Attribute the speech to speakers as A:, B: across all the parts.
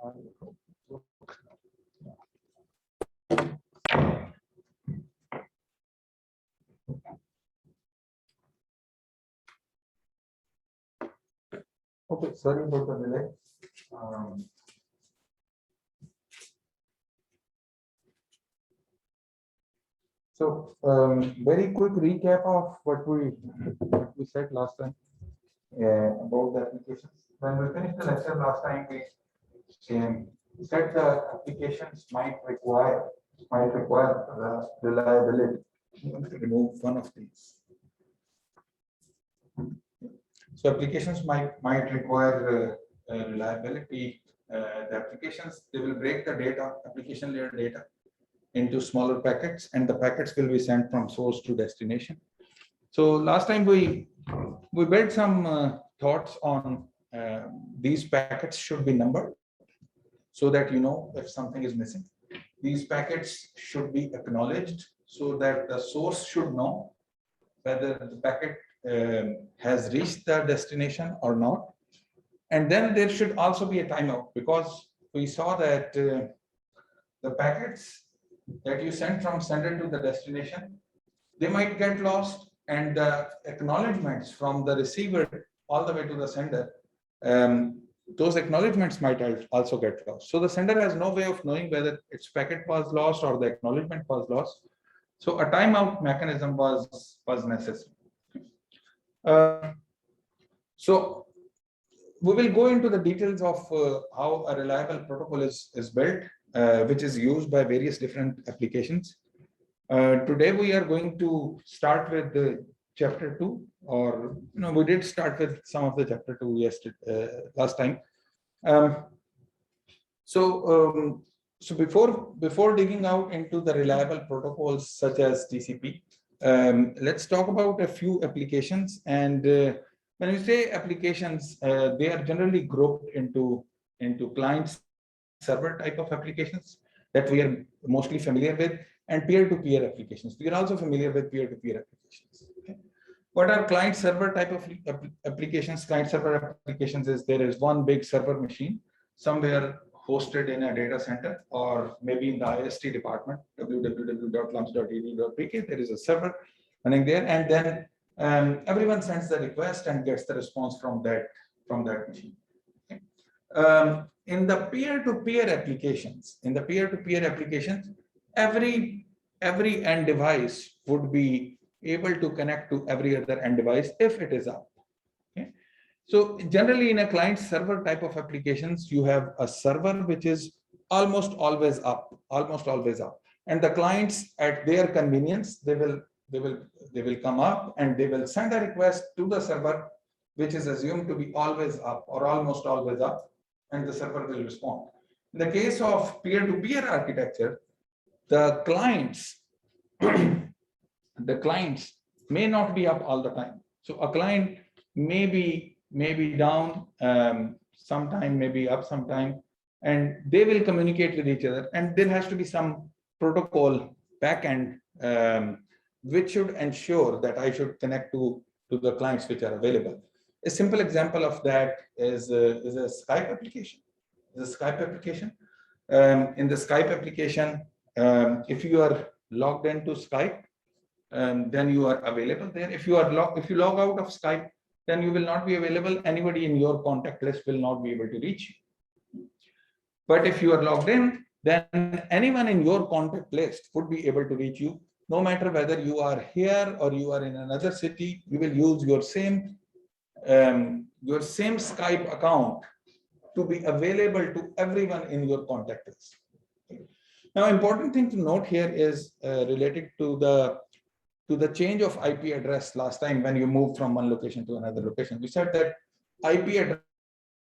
A: Okay, sorry about the delay. Very quick recap of what we said last time about the applications. When we finished the lecture last time, we said the applications might require the reliability. I'm going to remove one of these. So applications might require reliability. The applications, they will break the data, application layer data, into smaller packets, and the packets will be sent from source to destination. So last time we built some thoughts on these packets should be numbered so that you know if something is missing. These packets should be acknowledged so that the source should know whether the packet has reached the destination or not. And then there should also be a timeout, because we saw that the packets that you send from sender to the destination, they might get lost, and the acknowledgements from the receiver all the way to the sender, those acknowledgements might also get lost. So the sender has no way of knowing whether its packet was lost or the acknowledgement was lost. So a timeout mechanism was necessary. So we will go into the details of how a reliable protocol is built, which is used by various different applications. Today we are going to start with the chapter 2, or we did start with some of the chapter 2 yesterday, last time. So before digging out into the reliable protocols such as TCP, let's talk about a few applications. And when we say applications, they are generally grouped into client server type of applications that we are mostly familiar with, and peer-to-peer applications. We are also familiar with peer-to-peer applications. Okay. What are client server type of applications? Client server applications is there is one big server machine somewhere hosted in a data center, or maybe in the IST department, www.lumps.edu.pk. There is a server running there, and then everyone sends the request and gets the response from that machine. Okay. In the peer-to-peer applications, every end device would be able to connect to every other end device if it is up. Okay. So generally in a client server type of applications, you have a server which is almost always up, and the clients at their convenience, they will come up and they will send a request to the server, which is assumed to be always up or almost always up, and the server will respond. In the case of peer-to-peer architecture, the clients may not be up all the time. So a client may be down sometime, maybe up sometime, and they will communicate with each other. And there has to be some protocol backend which should ensure that I should connect to the clients which are available. A simple example of that is a Skype application. In the Skype application, if you are logged into Skype, then you are available there. If you log out of Skype, then you will not be available. Anybody in your contact list will not be able to reach you. But if you are logged in, then anyone in your contact list would be able to reach you, no matter whether you are here or you are in another city. You will use your same Skype account to be available to everyone in your contact list. Now, important thing to note here is related to the change of IP address. Last time when you moved from one location to another location, we said that IP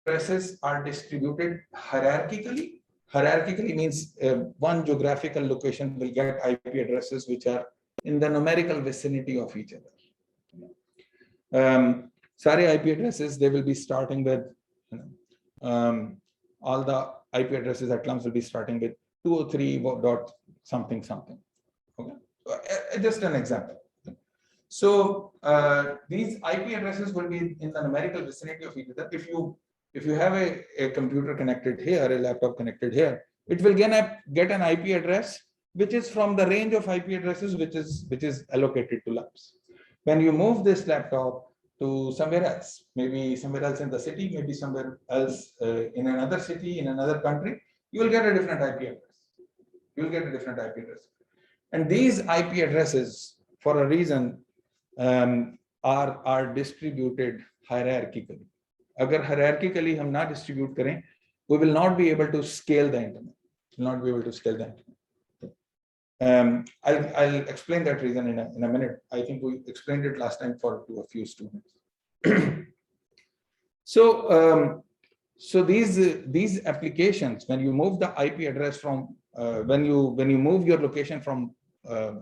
A: addresses are distributed hierarchically. Hierarchically means one geographical location will get IP addresses which are in the numerical vicinity of each other. Sorry, IP addresses, they will be starting with, all the IP addresses at LUMS will be starting with 203 dot something something. Okay, just an example. So these IP addresses will be in the numerical vicinity of each other. if you have a computer connected here, a laptop connected here, it will get an IP address which is from the range of IP addresses which is allocated to labs. When you move this laptop to somewhere else, maybe somewhere else in the city, maybe somewhere else in another city, in another country, you will get a different IP address. You will get a different IP address. And these IP addresses, for a reason, are distributed hierarchically. Agar hierarchically हम ना distribute करें, we will not be able to scale the internet. Will not be able to scale the internet. I'll explain that reason in a minute. I think we explained it last time to a few students. So these applications, when you move the IP address from when you move your location from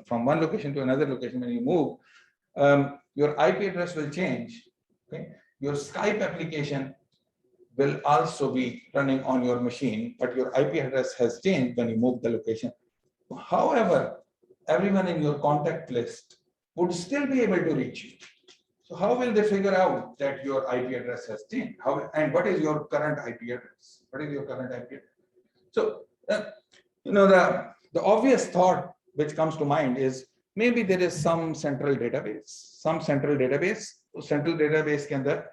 A: one location to another location, when you move, your IP address will change. Okay, your Skype application will also be running on your machine, but your IP address has changed when you move the location. However, everyone in your contact list would still be able to reach you. So how will they figure out that your IP address has changed? And what is your current IP address? What is your current IP address? So, the obvious thought which comes to mind is maybe there is some central database. Central database के अंदर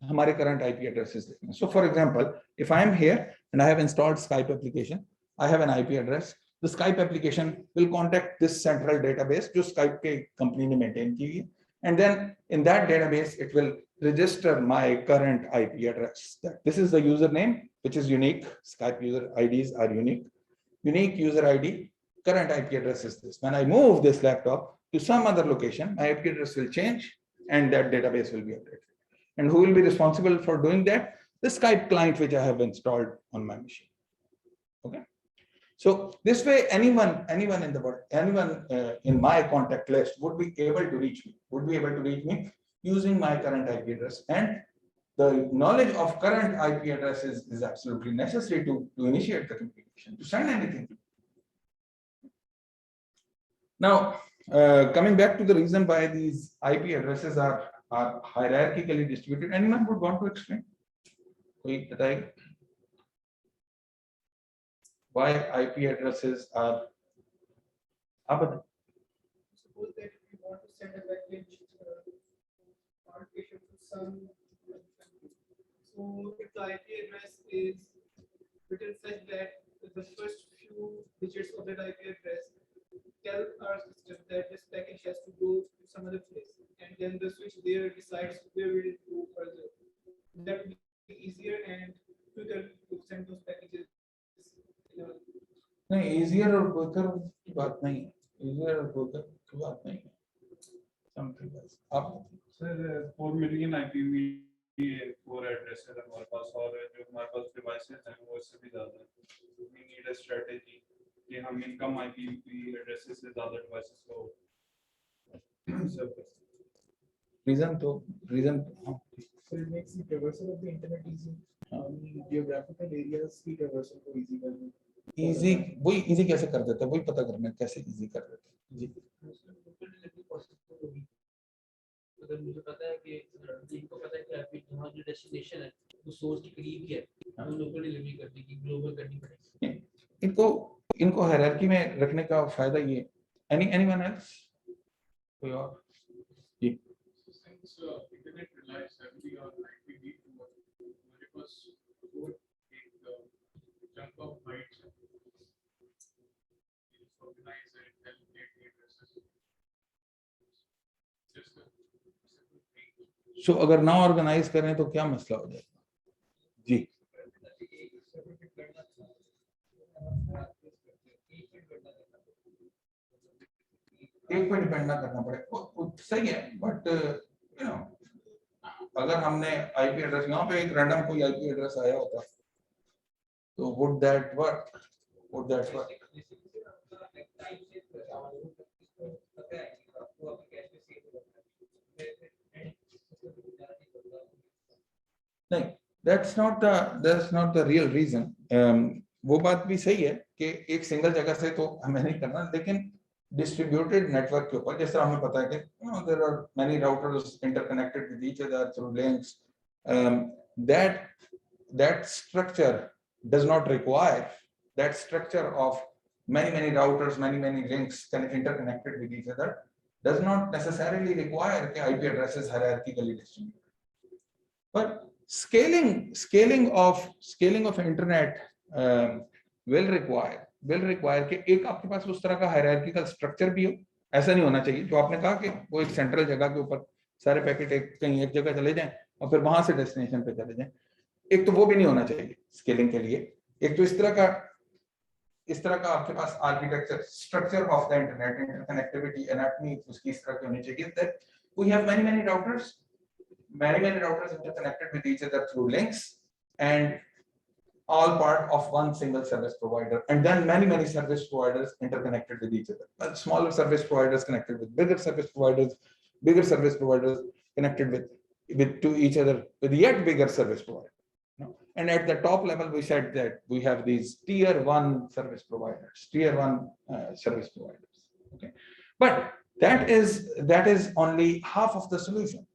A: हमारे current IP addresses देखना. So, for example, if I am here and I have installed Skype application, I have an IP address. The Skype application will contact this central database जो Skype के company ने maintain की है. And then in that database, it will register my current IP address. This is the username, which is unique. Skype user IDs are unique. Unique user ID, current IP address is this. When I move this laptop to some other location, my IP address will change and that database will be updated. And who will be responsible for doing that? The Skype client, which I have installed on my machine. Okay. So this way, anyone in the world, in my contact list would be able to reach me, using my current IP address. And the knowledge of current IP address is absolutely necessary to initiate the communication, to send anything. Now, coming back to the reason why these IP addresses are hierarchically distributed, anyone would want to explain? Why IP addresses are up?
B: Suppose that if you want to send a package to some, so if the IP address is written such that the first few digits of that IP address tell our system that this package has to go to some other place, and then the switch there decides where will it go further. That would be easier and quicker to send those packages.
A: नहीं, easier और quicker की बात नहीं है. Easier और quicker की बात नहीं है. Something else. आप
C: सर 4 million IPv4 addresses है हमारे पास, और जो हमारे पास devices हैं वो इससे भी ज़्यादा हैं. We need a strategy कि हम इन कम IPv addresses से ज़्यादा devices को serve कर सकें.
A: Reason.
B: So it makes the traversal of the internet easy. Geographical areas की traversal को easy करना.
A: Easy, वही easy कैसे कर देता है, वही पता करना है कैसे easy कर देता है. जी.
D: अगर मुझे पता है कि इनको पता है कि आपकी जहाँ जो डेस्टिनेशन है वो सोर्स के करीब ही है, तो लोकल डिलीवरी करने की, ग्लोबल करनी पड़ेगी.
A: इनको हायरार्की में रखने का फायदा ये. Anyone else? कोई और? जी.
C: Since internet relies heavily on IPv4, because would take the chunk of bytes and organize and calculate the addresses. Just a simple thing.
A: So अगर ना ऑर्गेनाइज करें तो क्या मसला हो जाएगा? जी. एक पे डिपेंड ना करना पड़े, सही है. बट अगर हमने आईपी एड्रेस, यहाँ पे एक रैंडम कोई आईपी एड्रेस आया होता तो would that work? नहीं, that's not the real reason. वो बात भी सही है कि एक सिंगल जगह से तो हमें नहीं करना, लेकिन डिस्ट्रीब्यूटेड नेटवर्क के ऊपर, जैसे हमें पता है कि there are many routers interconnected with each other through links, that that structure does not require that structure of many routers, many links interconnected with each other, does not necessarily require IP addresses hierarchically distributed. But scaling of internet will require कि एक आपके पास उस तरह का hierarchical structure भी हो. ऐसा नहीं होना चाहिए जो आपने कहा कि वो एक सेंट्रल जगह के ऊपर सारे पैकेट कहीं एक जगह चले जाएं और फिर वहां से डेस्टिनेशन पे चले जाएं. एक तो वो भी नहीं होना चाहिए स्केलिंग के लिए. एक तो इस तरह का आपके पास architecture structure of the internet interconnectivity anatomy उसकी इस तरह की होनी चाहिए that we have many routers interconnected with each other through links and all part of one single service provider, and then many service providers interconnected with each other. Smaller service providers connected with bigger service providers connected with to each other with yet bigger service providers. And at the top level, we said that we have these tier 1 service providers, Okay, but that is only half of the solution.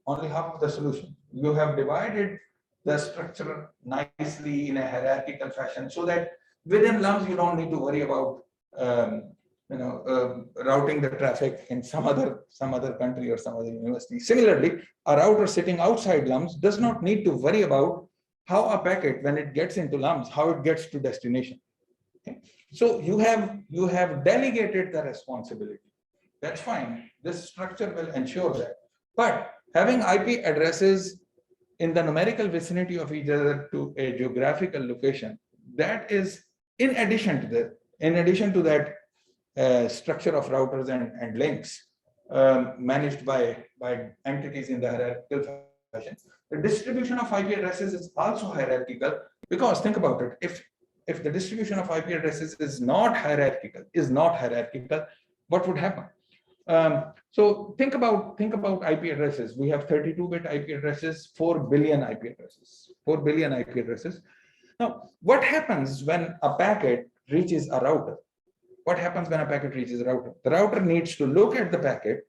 A: You have divided the structure nicely in a hierarchical fashion so that within LUMS you don't need to worry about routing the traffic in some other country or some other university. Similarly, a router sitting outside LUMS does not need to worry about how a packet, when it gets into LUMS, how it gets to destination. Okay? So you have delegated the responsibility. That's fine. This structure will ensure that. That. Having IP addresses in the numerical vicinity of each other to a geographical location, that is in addition to that structure of routers and links managed by entities in the hierarchical fashion. The distribution of IP addresses is also hierarchical, because think about it, if the distribution of IP addresses is not hierarchical, what would happen? So think about IP addresses. We have 32-bit IP addresses, 4 billion IP addresses. Now, what happens when a packet reaches a router? The router needs to look at the packet,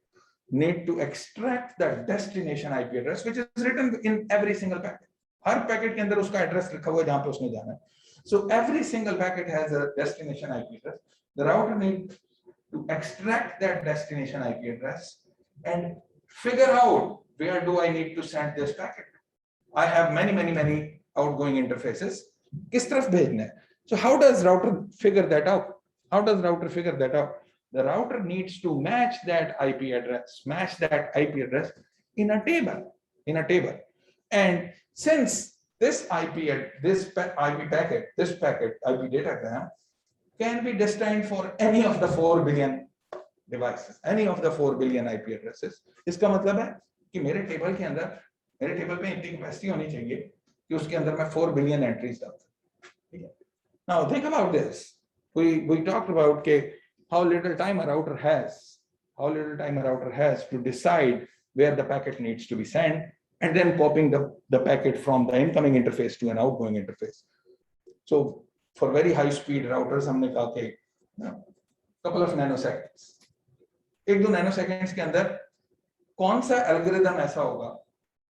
A: need to extract the destination IP address, which is written in every single packet. Her packet के अंदर उसका address लिखा हुआ है जहां पे उसने जाना है. So every single packet has a destination IP address. The router needs to extract that destination IP address and figure out where do I need to send this packet. I have many outgoing interfaces. किस तरफ भेजना है? So how does router figure that out? The router needs to match that IP address in a table. And since this IP datagram can be destined for any of the 4 billion devices, any of the 4 billion IP addresses, इसका मतलब है कि मेरे table पे इतनी capacity होनी चाहिए कि उसके अंदर मैं 4 billion entries डाल सकूं. Now think about this. We talked about how little time a router has to decide where the packet needs to be sent, and then popping the packet from the incoming interface to an outgoing interface. So for very high speed routers, हमने कहा कि couple of nanoseconds. 1-2 nanoseconds के अंदर कौन सा algorithm ऐसा होगा,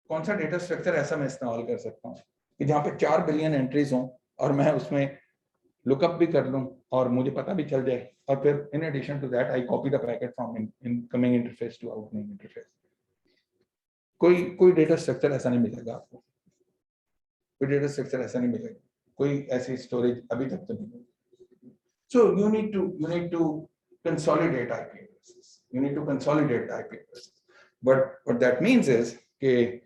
A: कौन सा डेटा स्ट्रक्चर ऐसा मैं इस्तेमाल कर सकता हूँ कि जहाँ पे 4 बिलियन एंट्रीज हों और मैं उसमें लुकअप भी कर लूँ और मुझे पता भी चल जाए, और फिर in addition to that I copy the packet from incoming interface to outgoing interface. कोई डेटा स्ट्रक्चर ऐसा नहीं मिलेगा आपको, कोई ऐसी स्टोरेज अभी तक तो नहीं. So you need to consolidate IP addresses. But what that means is कि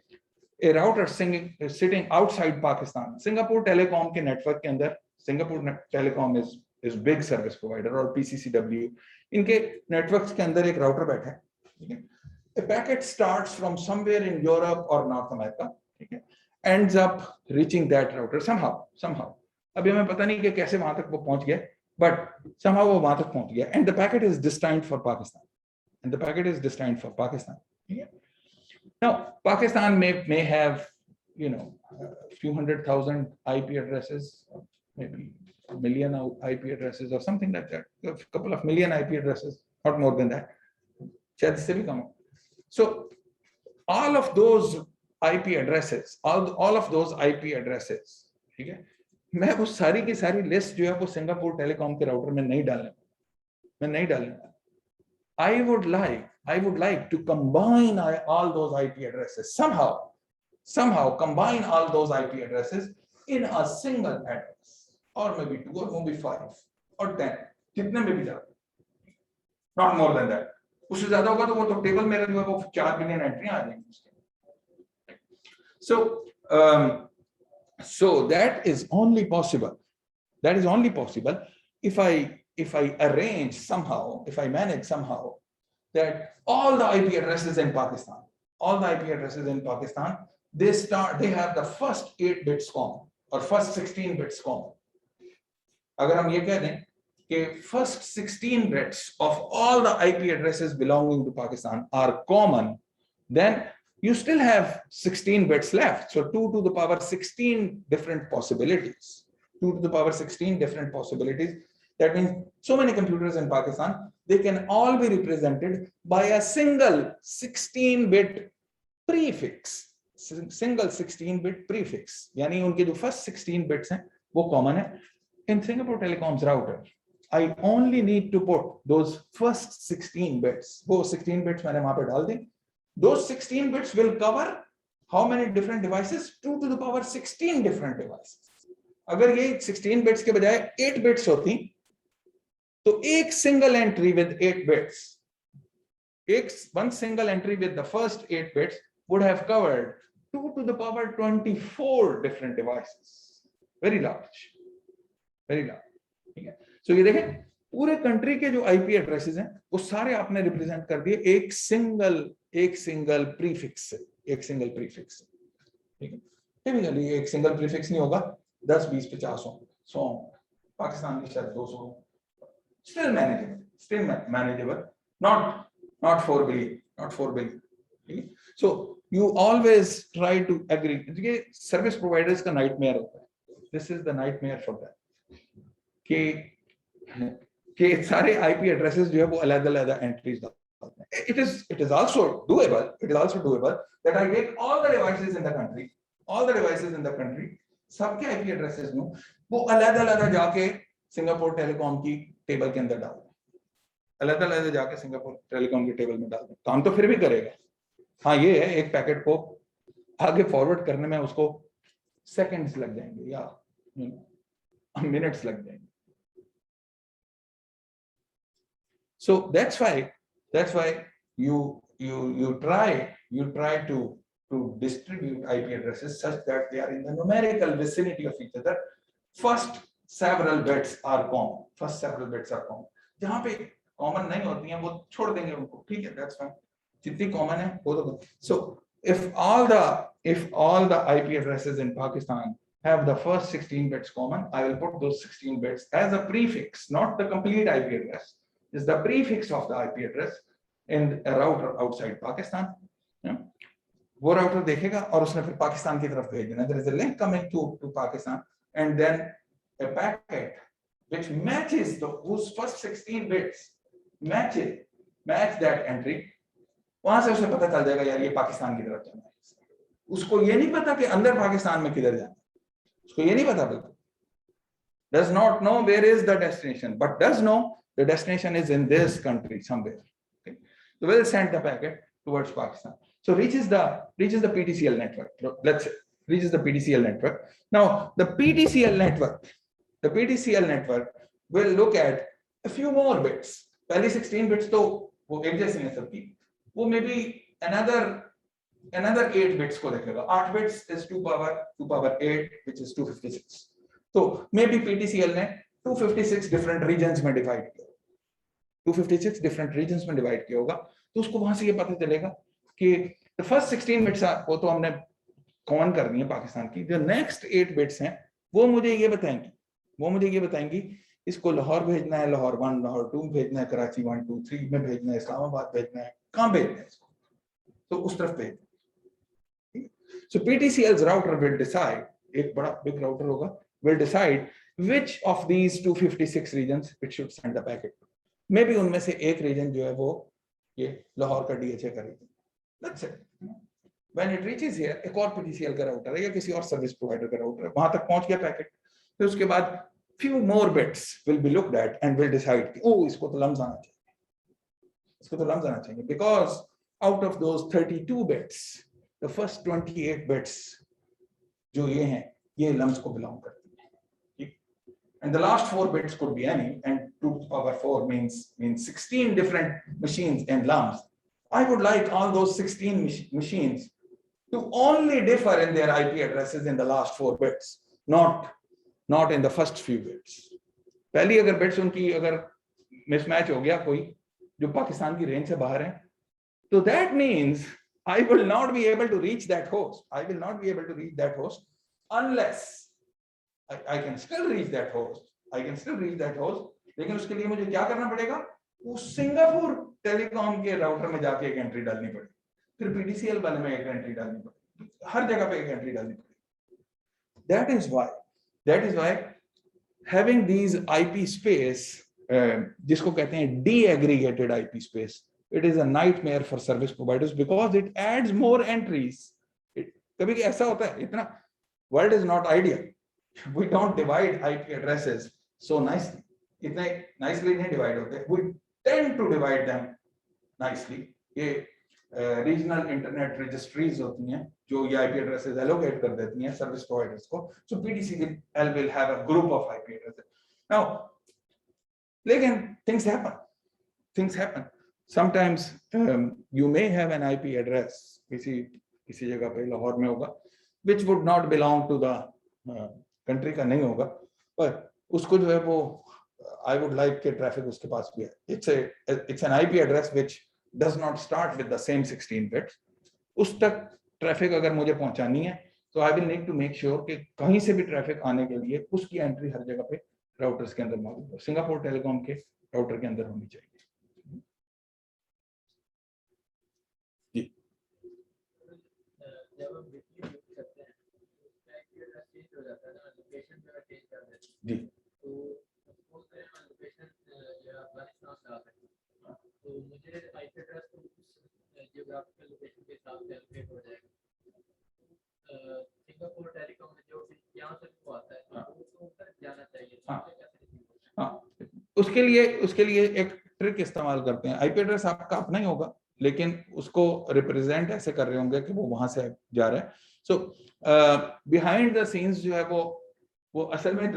A: a router sitting outside Pakistan, Singapore Telecom के नेटवर्क के अंदर, Singapore Telecom is big service provider और PCCW, इनके नेटवर्क्स के अंदर एक राउटर बैठा है, ठीक है. A packet starts from somewhere in Europe or North America, ठीक है, ends up reaching that router somehow. अभी हमें पता नहीं कि कैसे वहां तक वो पहुंच गया, but somehow वो वहां तक पहुंच गया, and the packet is destined for Pakistan. ठीक है. Now Pakistan may have a few 100,000 IP addresses, maybe a million IP addresses or something like that, a couple of million IP addresses, not more than that. So all of those IP addresses, ठीक है, मैं वो सारी की सारी list जो है वो सिंगापुर टेलीकॉम के राउटर में नहीं डालूंगा। I would like to combine all those IP addresses somehow combine all those IP addresses in a single address, or maybe 2 or maybe 5 or 10, कितने में भी जाते, not more than that. उससे ज्यादा होगा तो वो तो टेबल मेरा जो है वो 4 बिलियन एंट्री आ जाएंगी उसके. So that is only possible if I arrange somehow, if I manage somehow that all the IP addresses in Pakistan, they have the first 8 bits common or first 16 bits common. अगर हम ये कह दें कि first 16 bits of all the IP addresses belonging to Pakistan are common, then you still have 16 bits left. So 2 to the power 16 different possibilities. 2 to the power 16 different possibilities. That means so many computers in Pakistan, they can all be represented by a single 16-bit prefix. Single 16-bit prefix. यानी उनके जो first 16 bits हैं, वो common है. In Singapore Telecom's router, I only need to put those first 16 bits. वो 16 bits मैंने वहाँ पे डाल दी. Those 16 bits will cover how many different devices? 2 to the power 16 different devices. अगर ये 16 bits के बजाय 8 bits होती, तो एक single entry with 8 bits, one single entry with the first 8 bits would have covered 2 to the power 24 different devices. Very large. ठीक है. So ये देखें, पूरे कंट्री के जो आईपी एड्रेसेस हैं वो सारे आपने रिप्रेजेंट कर दिए एक सिंगल प्रीफिक्स से. ठीक है. टिपिकली एक सिंगल प्रीफिक्स नहीं होगा, 10 20 50 100 पाकिस्तान की शायद 200. Still manageable, not 4 billion. Okay? So you always try to agree. ये सर्विस प्रोवाइडर्स का नाइटमेयर होता है. This is the nightmare for them. कि सारे आईपी एड्रेसेस जो है वो अलग-अलग एंट्रीज डालते हैं. It is also doable that I take all the devices in the country, सबके आईपी एड्रेसेस में वो अलग-अलग जाके सिंगापुर टेलीकॉम की टेबल के अंदर डाल दें. अलग-अलग जाके सिंगापुर टेलीकॉम की टेबल में डाल दें. काम तो फिर भी करेगा. हाँ, ये है एक पैकेट को आगे फॉरवर्ड करने में उसको सेकंड्स लग जाएंगे या मिनट्स लग जाएंगे. So that's why you try to distribute IP addresses such that they are in the numerical vicinity of each other. First several bits are common. जहाँ पे common नहीं होती हैं वो छोड़ देंगे उनको. ठीक है, that's fine. जितनी common है वो तो. So if all the IP addresses in Pakistan have the first 16 bits common, I will put those 16 bits as a prefix, not the complete IP address. Is the prefix of the IP address in a router outside Pakistan. वो router देखेगा और उसने फिर पाकिस्तान की तरफ भेज देना. There is a link coming to Pakistan, and then a packet which matches whose first 16 bits match that entry. वहां से उसे पता चल जाएगा यार ये पाकिस्तान की तरफ जाना है. उसको ये नहीं पता कि अंदर पाकिस्तान में किधर जाना है. उसको ये नहीं पता बिल्कुल. Does not know where is the destination, but does know the destination is in this country somewhere. Okay. So we'll send the packet towards Pakistan. So reaches the PTCL network. Let's say reaches the PTCL network. Now the PTCL network will look at a few more bits. पहली 16 bits तो वो एक जैसी हैं सबकी. वो maybe another 8 bits को देखेगा. 8 bits is 2 power 8, which is 256. So maybe PTCL ने 256 different regions में divide किया. 256 different regions में divide किया होगा. तो उसको वहां से ये पता चलेगा कि the first 16 bits वो तो हमने कॉमन कर दी है पाकिस्तान की. जो next 8 bits हैं वो मुझे ये बताएंगी इसको लाहौर भेजना है, लाहौर 1, लाहौर 2 भेजना है, कराची 1 2 3 में भेजना है, इस्लामाबाद भेजना है, कहाँ भेजना है इसको, तो उस तरफ भेज. So PTCL's router will decide, एक बड़ा big router होगा, will decide which of these 256 regions it should send the packet to. Maybe उनमें से एक region जो है वो ये लाहौर का DHA का region. That's it. When it reaches here, एक और PTCL का राउटर है या किसी और सर्विस प्रोवाइडर का राउटर है, वहां तक पहुंच गया पैकेट, फिर उसके बाद few more bits will be looked at and will decide कि ओ इसको तो लम्स आना चाहिए, इसको तो लम्स आना चाहिए, because out of those 32 bits, the first 28 bits जो ये हैं, ये लम्स को बिलोंग करती हैं, ठीक? And the last 4 bits could be any, and 2 to the power 4 means 16 different machines and lums. I would like all those 16 machines to only differ in their IP addresses in the last 4 bits, not in the first few bits. पहली अगर bits उनकी अगर mismatch हो गया कोई जो पाकिस्तान की range से बाहर है, तो that means I will not be able to reach that host. I will not be able to reach that host unless I can still reach that host. I can still reach that host. लेकिन उसके लिए मुझे क्या करना पड़ेगा? उस Singapore telecom के router में जाके एक एंट्री डालनी पड़ेगी, फिर PTCL वाले में एक एंट्री डालनी पड़ेगी, हर जगह पे एक एंट्री डालनी पड़ेगी. That is why having these IP space, जिसको कहते हैं de-aggregated IP space, it is a nightmare for service providers because it adds more entries. कभी ऐसा होता है, इतना world is not ideal. We don't divide IP addresses so nicely. इतने nicely नहीं divide होते. We tend to divide them nicely. ये regional internet registries होती हैं जो ये IP addresses allocate कर देती हैं service providers को. So PTCL will have a group of IP addresses. Now, लेकिन things happen. Sometimes you may have an IP address किसी जगह पे लाहौर में होगा, which would not belong to the country का नहीं होगा, पर उसको जो है वो I would like के traffic उसके पास भी है. It's an IP address which does not start with the same 16 bits. उस तक ट्रैफिक अगर मुझे पहुंचानी है, तो I will need to make sure कि कहीं से भी ट्रैफिक आने के लिए उसकी एंट्री हर जगह पे राउटर्स के अंदर मौजूद हो. सिंगापुर टेलीकॉम के राउटर के अंदर होनी चाहिए. जी
D: जब हम वीपीएन यूज करते हैं उसका आईपी एड्रेस चेंज हो जाता है ना, लोकेशन जो चेंज कर देते हैं,
A: जी
D: तो सपोज करें मैं लोकेशन या अफगानिस्तान डाल सकता हूं, तो मुझे आईपी एड्रेस तो जियोग्राफिकल लोकेशन के हिसाब से एलोकेट हो जाएगा. सिंगापुर टेलीकॉम में जो यहाँ से वो आता है वो तो ऊपर जाना चाहिए.
A: हाँ, उसके लिए एक ट्रिक इस्तेमाल करते हैं. आईपी एड्रेस आपका अपना ही होगा, लेकिन उसको रिप्रेजेंट ऐसे कर रहे होंगे कि वो वहां से जा रहा है. सो बिहाइंड द सीन्स जो है वो असल में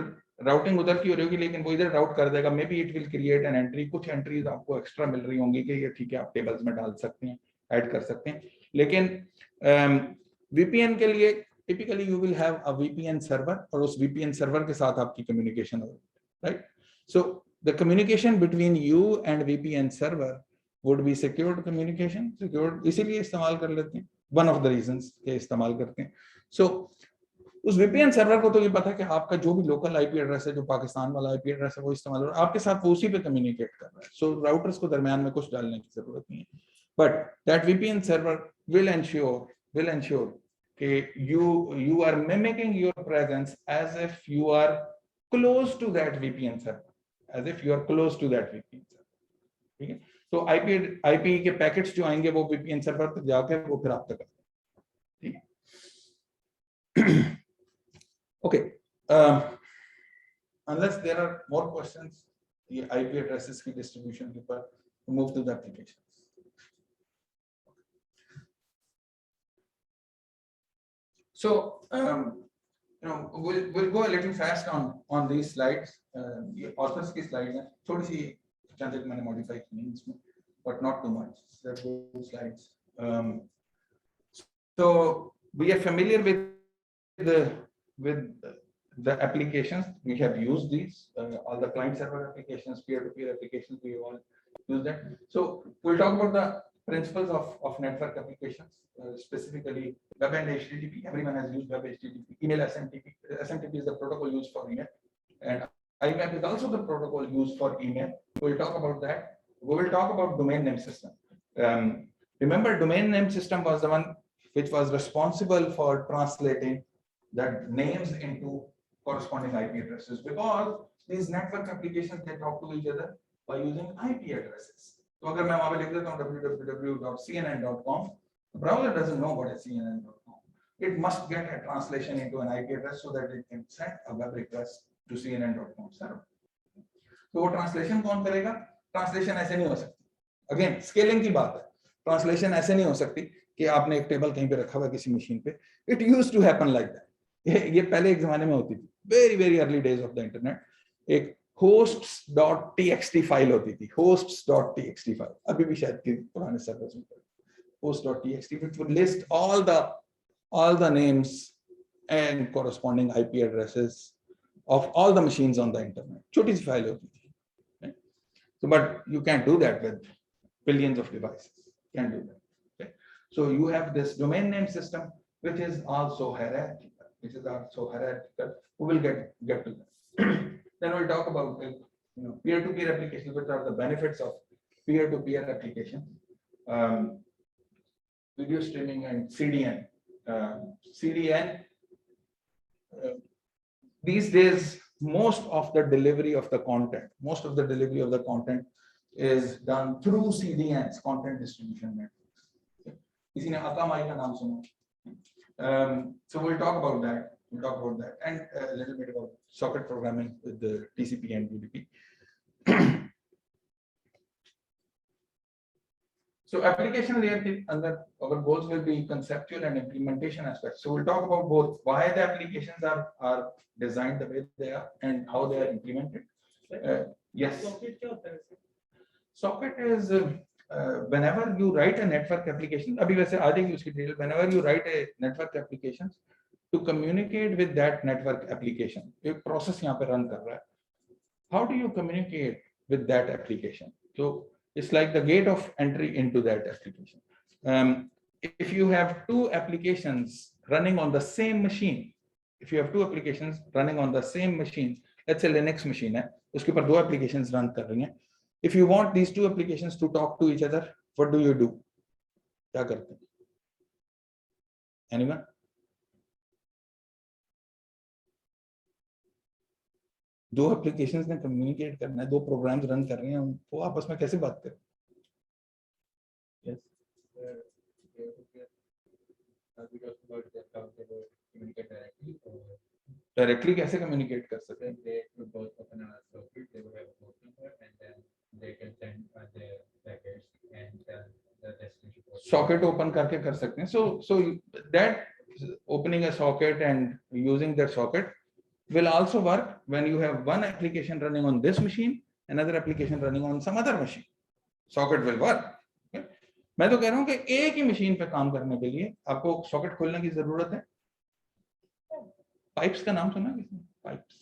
A: राउटिंग उधर की हो रही होगी, लेकिन वो इधर राउट कर देगा. May be it will create an entry. कुछ एंट्रीज आपको एक्स्ट्रा मिल रही होंगी कि ये ठीक है, आप टेबल्स में डाल सकते हैं, ऐड कर सकते हैं. लेकिन वीपीएन के लिए typically you will have a VPN server, और उस वीपीएन सर्वर के साथ आपकी कम्युनिकेशन होगी, right? So the communication between you and VPN server would be secured communication. Secured इसीलिए इस्तेमाल कर लेते हैं, one of the reasons के इस्तेमाल करते हैं. So उस VPN सर्वर को तो ये पता है कि आपका जो भी लोकल आईपी एड्रेस है, जो पाकिस्तान वाला आईपी एड्रेस है, वो इस्तेमाल हो रहा है, आपके साथ वो उसी पे कम्युनिकेट कर रहा है. सो राउटर्स को दरमियान में कुछ डालने की जरूरत नहीं है, but that VPN server will ensure कि you are mimicking your presence as if you are close to that VPN server, ठीक है. तो आईपी के पैकेट्स जो आएंगे वो वीपीएन सर्वर तक जाके वो फिर आप तक, ठीक है. Okay, unless there are more questions ये आईपी एड्रेसेस की डिस्ट्रीब्यूशन के ऊपर, move to the application. So we'll go a little fast on these slides. ये ऑथर्स की स्लाइड है, थोड़ी सी चंद एक मैंने मॉडिफाई की है इसमें, but not too much. There are good slides. So we are familiar with the applications. We have used these, all the client server applications, peer-to-peer applications. We all use that. So we'll talk about the principles of network applications, specifically web and HTTP. Everyone has used web HTTP. Email SMTP. SMTP is the protocol used for email, and IMAP is also the protocol used for email. We'll talk about that. We will talk about domain name system. Remember, domain name system was the one which was responsible for translating the names into corresponding IP addresses, because these network applications, they talk to each other by using IP addresses. So अगर मैं वहाँ पे लिख देता हूँ www.cnn.com, The browser doesn't know what is CNN.com. It must get a translation into an IP address so that it can send a web request to CNN.com server. तो वो translation कौन करेगा? ट्रांसलेशन ऐसे नहीं हो सकती. अगेन स्केलिंग की बात है. ट्रांसलेशन ऐसे नहीं हो सकती कि आपने एक टेबल कहीं पे रखा हुआ किसी मशीन पे. It used to happen like that. ये पहले एक जमाने में होती थी. Very early days of the internet. एक hosts.txt फाइल होती थी. hosts.txt फाइल अभी भी शायद की पुराने सर्वर्स में hosts.txt which would list all the names and corresponding IP addresses of all the machines on the internet. छोटी सी फाइल होती थी. So, but you can't do that with billions of devices. Can't do that. Okay? So you have this domain name system, which is also hierarchical. We will get to that. Then we'll talk about peer-to-peer applications, which are the benefits of peer-to-peer application. Video streaming and CDN. CDN. These days, most of the delivery of the content is done through CDNs, content distribution networks. किसी ने Akamai का नाम सुना? So we'll talk about that. And a little bit about socket programming with the TCP and UDP. So application layer under our goals will be conceptual and implementation aspects. So we'll talk about both why the applications are designed the way they are and how they are implemented. Yes. Socket is whenever you write a network application. अभी वैसे आ जाएगी उसकी detail. Whenever you write a network application to communicate with that network application, एक process यहाँ पे run कर रहा है. How do you communicate with that application? So it's like the gate of entry into that application. If you have two applications running on the same machine, let's say Linux machine है, उसके ऊपर दो applications run कर रही हैं. If you want these two applications to talk to each other, what do? क्या करते हैं? Anyone? दो एप्लीकेशंस ने कम्युनिकेट करना है, दो प्रोग्राम्स रन कर रहे हैं, वो आपस में कैसे बात करें? Yes. डायरेक्टली कैसे कम्युनिकेट कर सकते हैं? सॉकेट ओपन करके कर सकते हैं. So that opening a socket and using that socket will also work when you have one application running on this machine, another application running on some other machine. Socket will work. Okay? मैं तो कह रहा हूँ कि एक ही machine पे काम करने के लिए आपको सॉकेट खोलने की जरूरत है. पाइप्स का नाम सुना किसने? Pipes.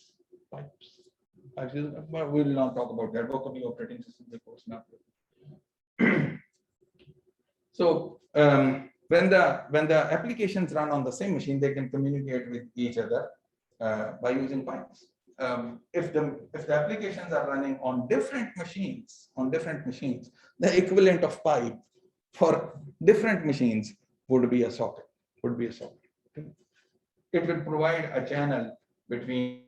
A: We will not talk about that. वो कभी ऑपरेटिंग सिस्टम के कोर्स में आप. So when the applications run on the same machine, they can communicate with each other by using pipes. If the applications are running on different machines, the equivalent of pipe for different machines would be a socket. Okay? It will provide a channel between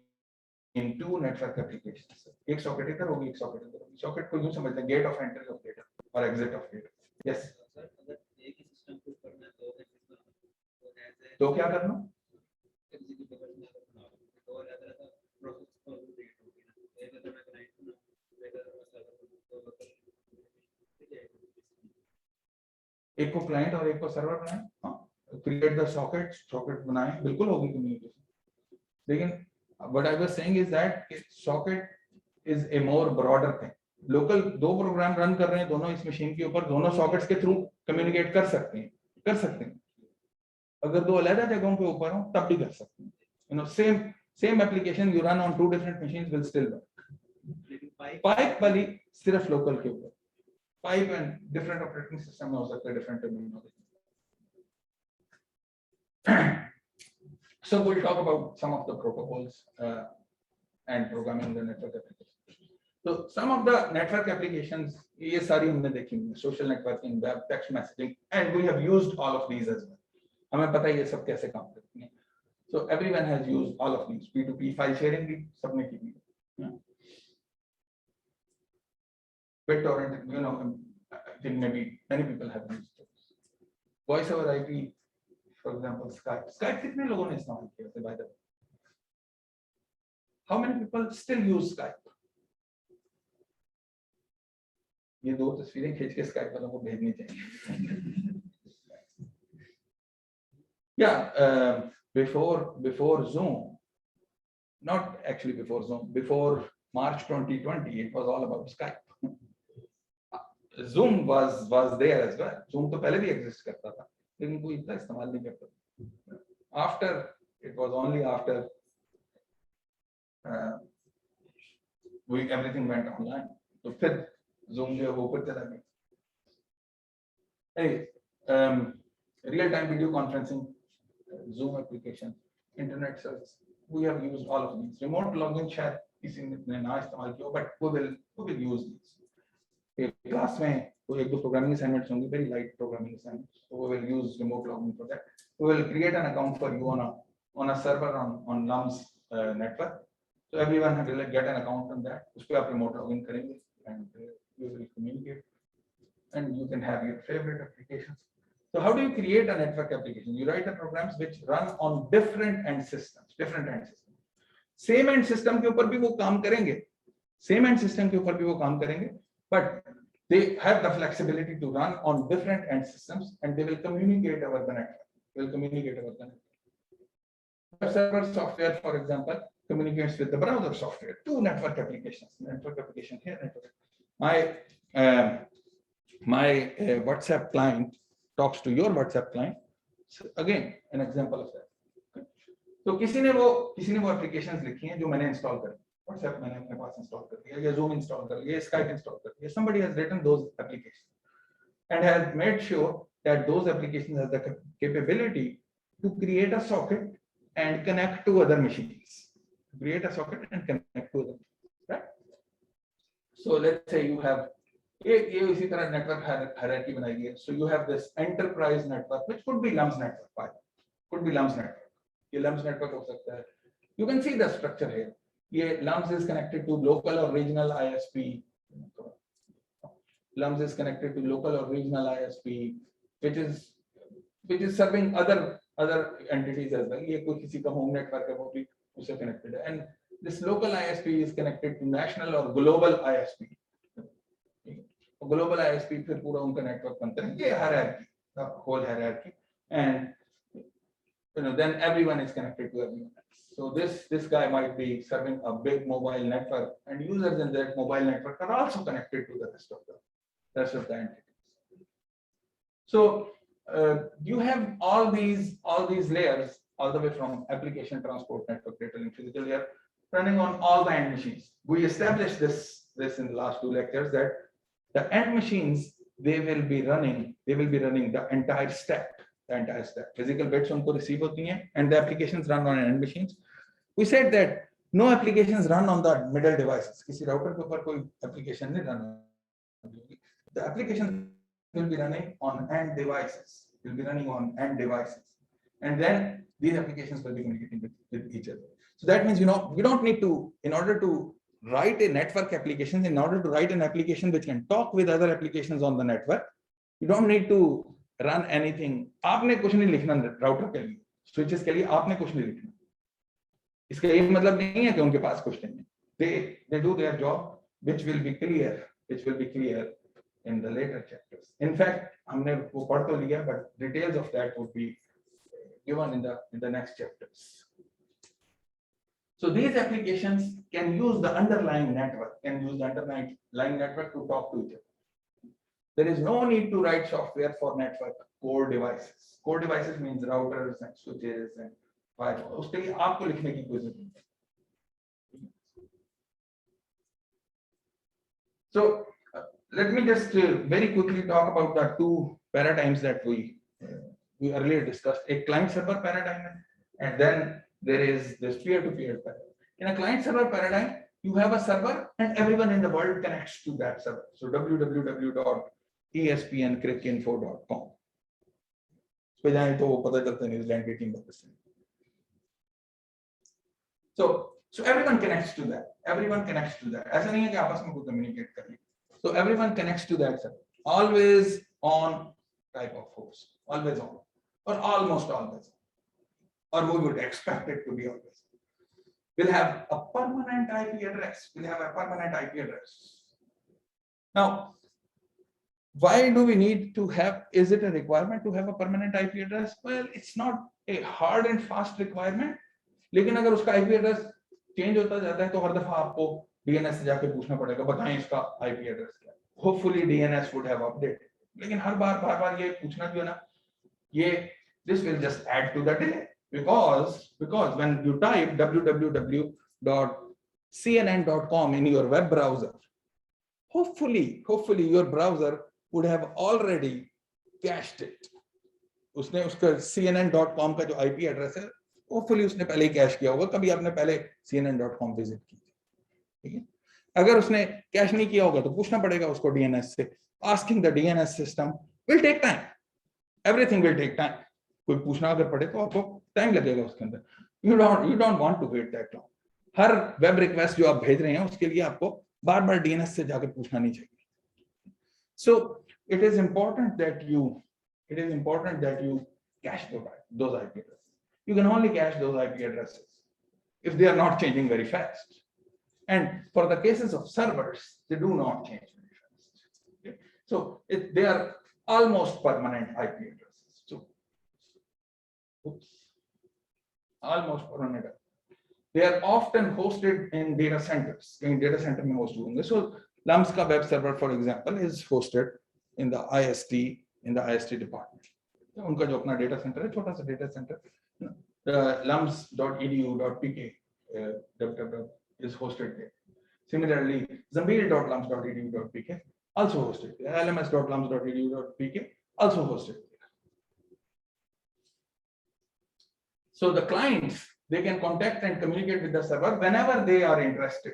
A: two network applications. एक socket इधर होगी, एक socket इधर होगी. Socket को यूं समझते हैं gate of entry of data or exit of data. Yes. तो क्या करना? एक को क्लाइंट और एक को सर्वर बनाए. हाँ, क्रिएट द सॉकेट बनाए, बिल्कुल होगी कम्युनिकेशन. लेकिन what I was saying is that socket is a more broader thing. Local दो प्रोग्राम रन कर रहे हैं दोनों इस मशीन के ऊपर, दोनों सॉकेट्स के थ्रू कम्युनिकेट कर सकते हैं. अगर दो अलग जगहों के ऊपर हो तब भी कर सकते हैं. same application you run on two different machines will still work. Pipe वाली सिर्फ लोकल के ऊपर. Pipe and different operating system में हो सकता है, different terminology. So we'll talk about some of the protocols and programming the network applications. So some of the network applications, ये सारी हमने देखी हैं, social networking, web, text messaging, and we have used all of these as well. हमें पता है ये सब कैसे काम करती हैं. So everyone has used all of these. P2P file sharing भी सबने की है. BitTorrent, I think maybe many people have used it. Voice over IP for example Skype कितने लोगों ने इस्तेमाल किया थे bye the way? How many people still use Skype? ये 2 तस्वीरें खींच के स्काइप वालों को भेजनी चाहिए. Yeah, before Zoom, not actually before Zoom, before March 2020, it was all about Skype. Zoom was there as well. Zoom तो पहले भी exist करता था, लेकिन कोई इतना इस्तेमाल नहीं करता. After, it was only after everything went online. तो फिर Zoom जो है वो ऊपर चला गया. Hey, real-time video conferencing, Zoom application, internet service, we have used all of these. Remote login शायद किसी ने ना इस्तेमाल किया, but we will use these. Class में कोई एक दो प्रोग्रामिंग असाइनमेंट्स होंगे, very light programming assignments, so we will use remote login for that. We will create an account for you on a server on LUMS network, so everyone will get an account on that. उस पे आप remote login करेंगे and you will communicate, and you can have your favorite applications. So how do you create a network application? You write the programs which run on different end systems. Same end system के ऊपर भी वो काम करेंगे, but they have the flexibility to run on different end systems, and they will communicate over the network. The server software, for example, communicates with the browser software. 2 network application here. My WhatsApp client talks to your WhatsApp client. So again, an example of that. तो किसी ने वो applications लिखी हैं जो मैंने install करी. WhatsApp मैंने अपने पास install कर दिया, या Zoom install कर लिया, Skype install कर लिया. Somebody has written those applications and has made sure that those applications have the capability to create a socket and connect to other machines. Right? So let's say you have ये इसी तरह network hierarchy बनाई गई है. So you have this enterprise network, which could be LUMS network, ये LUMS network हो सकता है. You can see the structure here. ये LUMS is connected to local or regional ISP. LUMS is connected to local or regional ISP, which is serving other entities as well. ये कोई किसी का home network है, वो भी उससे connected है. And this local ISP is connected to national or global ISP. Global ISP फिर पूरा उनका network बनता है. ये hierarchy, the whole hierarchy, and then everyone is connected to everyone else. So this guy might be serving a big mobile network, and users in that mobile network are also connected to the rest of the entities. So you have all these layers all the way from application, transport, network, data link, physical layer, running on all the end machines. We established this in the last 2 lectures, that the end machines, they will be running the entire stack. Physical bits unko receive hoti hain, and the applications run on end machines. We said that no applications run on the middle devices. Kisi router ke upar koi application nahi run. The applications will be running on end devices. And then these applications will be communicating with each other. So that means, you don't need to, in order to write a network application, in order to write an application which can talk with other applications on the network, you don't need to run anything. आपने कुछ नहीं लिखना router के लिए, switches के लिए आपने कुछ नहीं लिखना. इसका ये मतलब नहीं है कि उनके पास कुछ नहीं है. They do their job, which will be clear in the later chapters. In fact, हमने वो पढ़ तो लिया, but details of that would be given in the next chapters. So these applications can use the underlying network, to talk to each other. There is no need to write software for network core devices. Core devices means routers and switches and firewalls. उसके लिए आपको लिखने की कोई जरूरत नहीं. So let me just very quickly talk about the 2 paradigms that we earlier discussed. A client-server paradigm, and then there is this peer-to-peer paradigm. In a client-server paradigm, you have a server, and everyone in the world connects to that server. So www.espncricinfo.com. So everyone connects to that. ऐसा नहीं है कि आपस में कोई communicate कर ले. So everyone connects to that server, always on type of host, always on, or almost always on, or we would expect it to be always on. We'll have a permanent IP address. We'll have a permanent IP address. Now, why do we need to have, is it a requirement to have a permanent IP address? Well, it's not a hard and fast requirement. लेकिन अगर उसका IP address change होता जाता है तो हर दफा आपको DNS से जाके पूछना पड़ेगा, बताएं इसका IP address क्या है. Hopefully DNS would have updated. लेकिन हर बार ये पूछना जो है ना, ये this will just add to the delay because when you type www.cnn.com in your web browser, hopefully your browser would have already cached it. उसने उसका cnn.com का जो IP एड्रेस है, hopefully उसने पहले ही कैश किया होगा. कभी आपने पहले cnn.com विजिट की, ठीक है? अगर उसने कैश नहीं किया होगा तो पूछना पड़ेगा उसको DNS से. Asking the DNS system will take time. Everything will take time. कोई पूछना अगर पड़े तो आपको टाइम लगेगा उसके अंदर. You don't want to wait that long. Her web request जो आप भेज रहे हैं उसके लिए आपको बार-बार DNS से जाकर पूछना नहीं चाहिए. So it is important that you cache those IP addresses. You can only cache those IP addresses if they are not changing very fast. And for the cases of servers, they do not change very fast. Okay? So they are almost permanent IP addresses. So, almost permanent. They are often hosted in data centers. In data center में host होंगे. So LUMS का web server, for example, is hosted in the IST department. उनका जो अपना data center है, छोटा सा data center, lums.edu.pk is hosted there. Similarly, zambil.lums.edu.pk also hosted there. lms.lums.edu.pk also hosted there. So the clients, they can contact and communicate with the server whenever they are interested,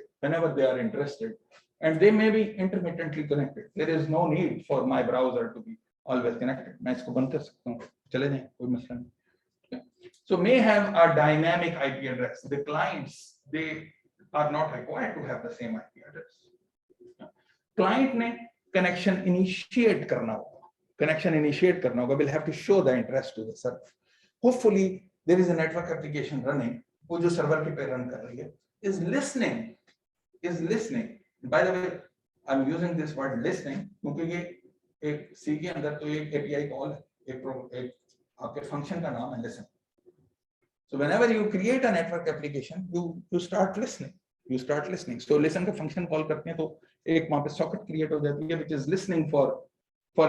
A: and they may be intermittently connected. There is no need for my browser to be always connected. मैं इसको बंद कर सकता हूँ, चले जाएं, कोई मसला नहीं. So may have a dynamic IP address. The clients, they are not required to have the same IP address. Client ने connection initiate करना होगा. Will have to show the interest to the server. Hopefully there is a network application running, वो जो server के पे run कर रही है, is listening. By the way, I'm using this word listening क्योंकि ये एक C के अंदर तो एक API call है, एक आपके function का नाम है listen. So whenever you create a network application, you start listening. So listen का function call करते हैं तो एक वहाँ पे socket create हो जाती है, which is listening for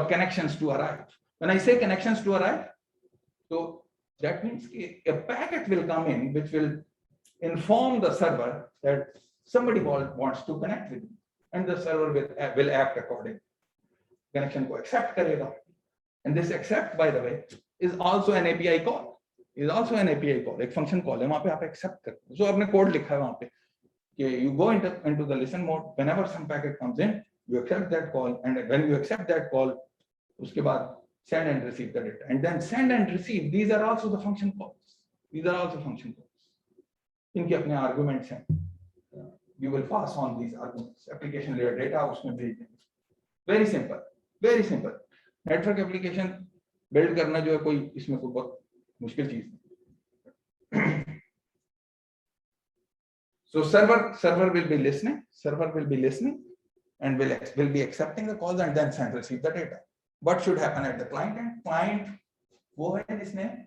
A: connections to arrive. When I say connections to arrive, so that means a packet will come in which will inform the server that somebody wants to connect with you, and the server will act accordingly. Connection को accept करेगा, and this accept, by the way, is also an API call. एक function call है, वहाँ पे आप accept करते हैं. So आपने code लिखा है वहाँ पे कि you go into the listen mode. Whenever some packet comes in, you accept that call, and when you accept that call, उसके बाद send and receive the data, and then send and receive. These are also the function calls. इनके अपने arguments हैं. You will pass on these arguments. Application layer data उसमें भेज देंगे. Very simple. Network application build करना जो है कोई इसमें कोई बहुत मुश्किल चीज नहीं. So server will be listening and will be accepting the calls and then send receive the data. What should happen at the client end? Client वो है जिसने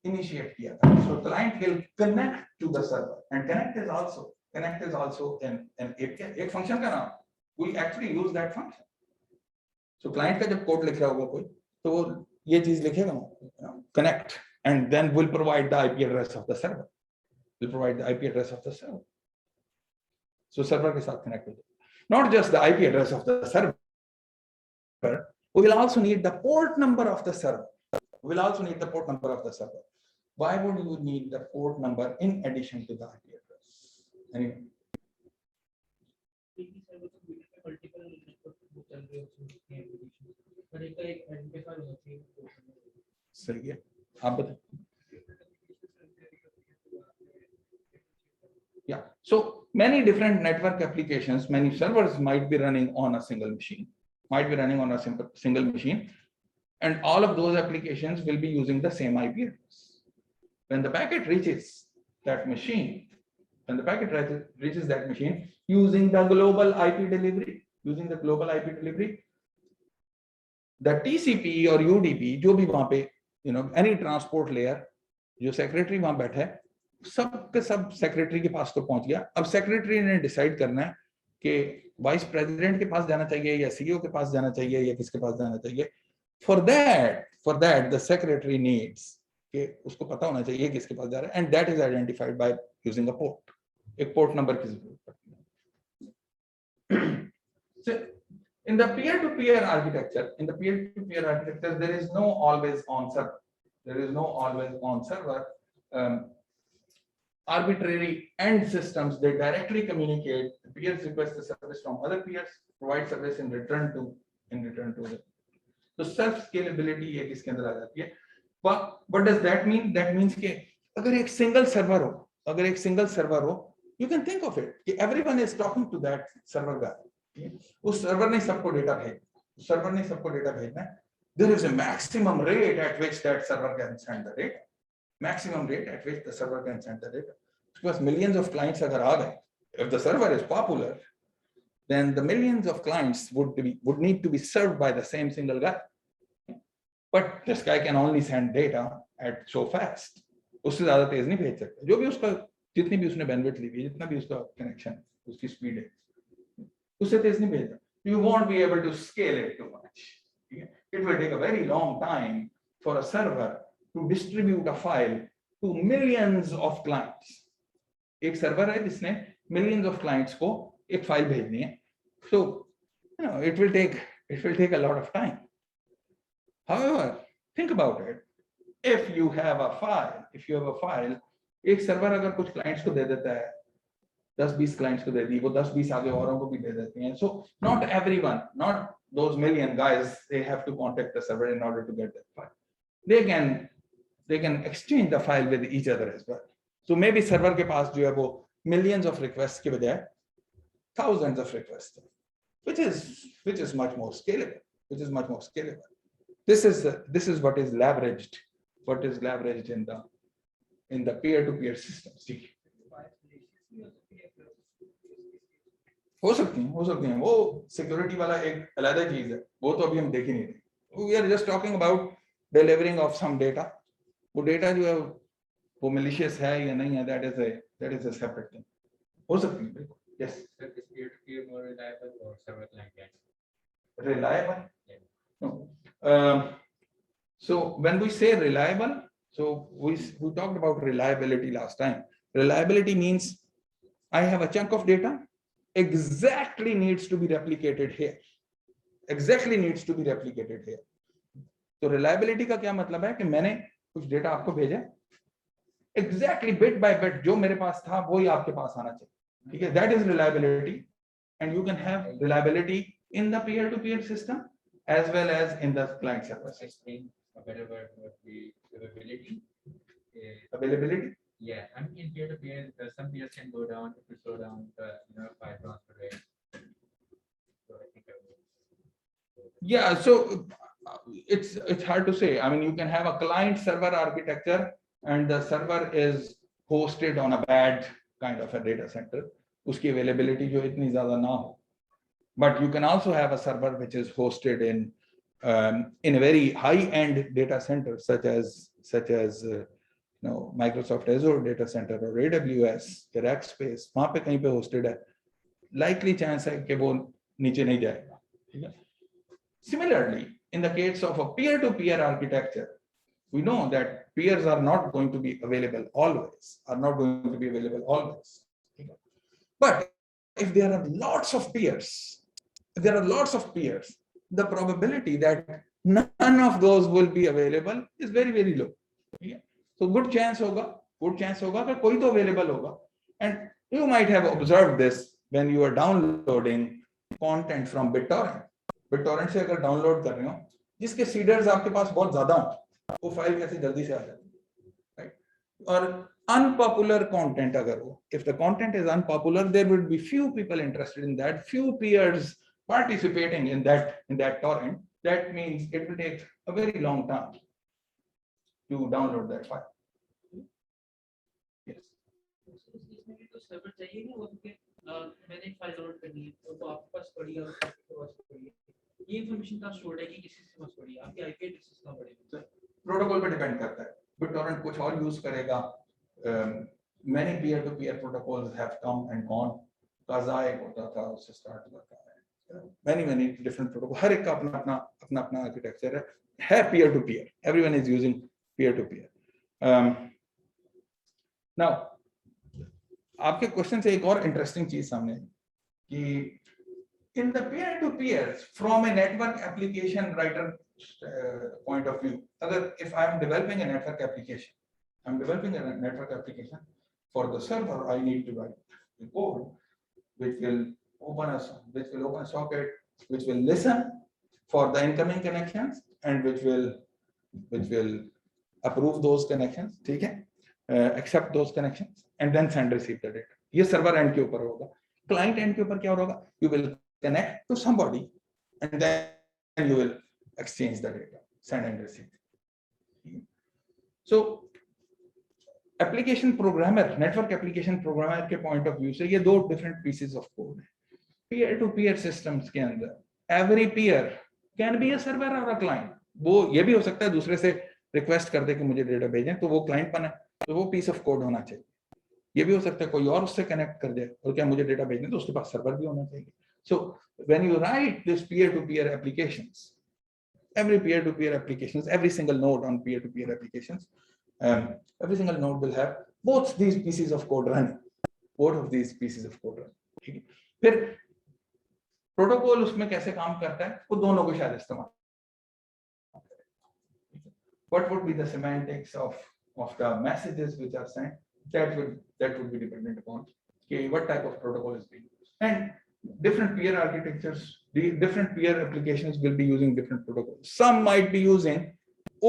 A: initiate किया था. So client will connect to the server, and connect is also an API, एक function का नाम. We actually use that function. So client का जब code लिख रहा होगा कोई तो वो ये चीज लिखेगा connect, and then will provide the IP address of the server. So server के साथ connect हो जाए. Not just the IP address of the server, we will also need the port number of the server. Why would you need the port number in addition to the IP address? Anyway. सही है, आप बताएं. Yeah, so many different network applications, many servers might be running on a single machine, and all of those applications will be using the same IP address. When the packet reaches that machine, reaches that machine using the global IP delivery, the TCP or UDP, जो भी वहां पे, any transport layer, जो secretary वहां बैठा है, सब के सब secretary के पास तो पहुंच गया. अब secretary ने decide करना है कि vice president के पास जाना चाहिए या CEO के पास जाना चाहिए या किसके पास जाना चाहिए. For that, the secretary needs कि उसको पता होना चाहिए किसके पास जा रहा है, and that is identified by using a port. एक port number की जरूरत पड़ती है. So, in the peer-to-peer architecture, there is no always on server. Arbitrary end systems, they directly communicate. The peers request the service from other peers, provide service in return to them. So self scalability एक इसके अंदर आ जाती है. But what does that mean? That means कि अगर एक single server हो, you can think of it कि everyone is talking to that server guy. उस सर्वर ने सबको डेटा भेजना है. There is a maximum rate at which that server can send the data. Because millions of clients अगर आ गए, if the server is popular, then the millions of clients would need to be served by the same single guy. But this guy can only send data at so fast. उससे ज़्यादा तेज नहीं भेज सकता. जो भी उसका, जितनी भी उसने bandwidth ली है, जितना भी उसका connection, उसकी speed है, उससे तेज नहीं भेजा. You won't be able to scale it too much. It will take a very long time for a server to distribute a file to millions of clients. एक server है जिसने millions of clients को एक file भेजनी है. So, it will take a lot of time. However, think about it. If you have a file, एक server अगर कुछ clients को दे देता है, 10-20 clients को दे दी, वो 10-20 आगे औरों को भी दे देते हैं. So not everyone, not those million guys, they have to contact the server in order to get that file. They can exchange the file with each other as well. So maybe server के पास जो है वो millions of requests के बजाय thousands of requests, which is much more scalable. This is what is leveraged in the peer-to-peer systems. हो सकती हैं वो सिक्योरिटी वाला एक अलग चीज है, वो तो अभी हम देख ही नहीं रहे. We are just talking about delivering of some data. वो डेटा जो है वो malicious है या नहीं है, that is a separate thing. हो सकती है. Yes.
E: So is peer-to-peer more reliable or server client?
A: Reliable? No. So when we say reliable, so we talked about reliability last time. Reliability means I have a chunk of data, exactly needs to be replicated here. तो reliability का क्या मतलब है कि मैंने कुछ data आपको भेजा, exactly bit by bit जो मेरे पास था वो ही आपके पास आना चाहिए. ठीक है, that is reliability, and you can have reliability in the peer-to-peer system as well as in the client server.
E: Explain a better word would be availability.
A: Availability.
E: Yeah, I mean in peer-to-peer, some peers can go down if you slow down the file transfer rate. So I think
A: Yeah, so it's hard to say. I mean, you can have a client server architecture and the server is hosted on a bad kind of a data center. Uski availability jo itni zyada na ho. But you can also have a server which is hosted in a very high-end data center, such as Microsoft Azure data center or AWS, Rackspace. वहाँ पे कहीं पे hosted है. Likely chance है कि वो नीचे नहीं जाएगा. Similarly, in the case of a peer-to-peer architecture, we know that peers are not going to be available always. But if there are lots of peers, the probability that none of those will be available is very, very low. So good chance होगा कि कोई तो available होगा. And you might have observed this when you are downloading content from BitTorrent. BitTorrent से अगर download कर रहे हो, जिसके seeders आपके पास बहुत ज़्यादा हो, वो फाइल कैसे जल्दी से आ जाती है, right? और unpopular content अगर हो, if the content is unpopular, there would be few people interested in that, few peers participating in that torrent. that means it will take a very long time to download that file. Yes.
D: इसमें भी तो server चाहिए नहीं वो क्योंकि मैंने एक file download करनी है तो वो आपके पास पड़ी है और आपके पास पड़ी है ये इन्फॉर्मेशन कहाँ स्टोर है कि किसी से पास पड़ी है आपकी आईपी एड्रेस कहाँ पड़ी है
A: प्रोटोकॉल पे डिपेंड करता है BitTorrent कुछ और यूज करेगा many peer to peer protocols have come and gone Kazaa एक होता था उससे स्टार्ट हुआ था many different protocol हर एक का अपना आर्किटेक्चर है peer to peer everyone is using peer to peer now आपके क्वेश्चन से एक और इंटरेस्टिंग चीज सामने कि in the peer to peer from a network application writer point of view अगर if I am developing a network application for the server I need to write the code which will open a socket which will listen for the incoming connections and which will approve those connections ठीक है accept those connections and then send receive the data ये server end के ऊपर होगा client end के ऊपर क्या होगा you will connect to somebody and then you will exchange the data send and receive so application programmer network application programmer के point of view से ये दो different pieces of code है peer to peer systems के अंदर every peer can be a server or a client वो ये भी हो सकता है दूसरे से रिक्वेस्ट कर दे कि मुझे डेटा भेजें तो वो क्लाइंट बना तो वो पीस ऑफ कोड होना चाहिए ये भी हो सकता है कोई और उससे कनेक्ट कर दे और क्या मुझे डेटा भेजने तो उसके पास सर्वर भी होना चाहिए so when you write this peer to peer applications every peer to peer applications every single node on peer to peer applications every single node will have both these pieces of code running ठीक है फिर protocol उसमें कैसे काम करता है वो दोनों को शायद इस्तेमाल what would be the semantics of the messages which are sent that would be dependent upon what type of protocol is being used and different peer architectures the different peer applications will be using different protocols some might be using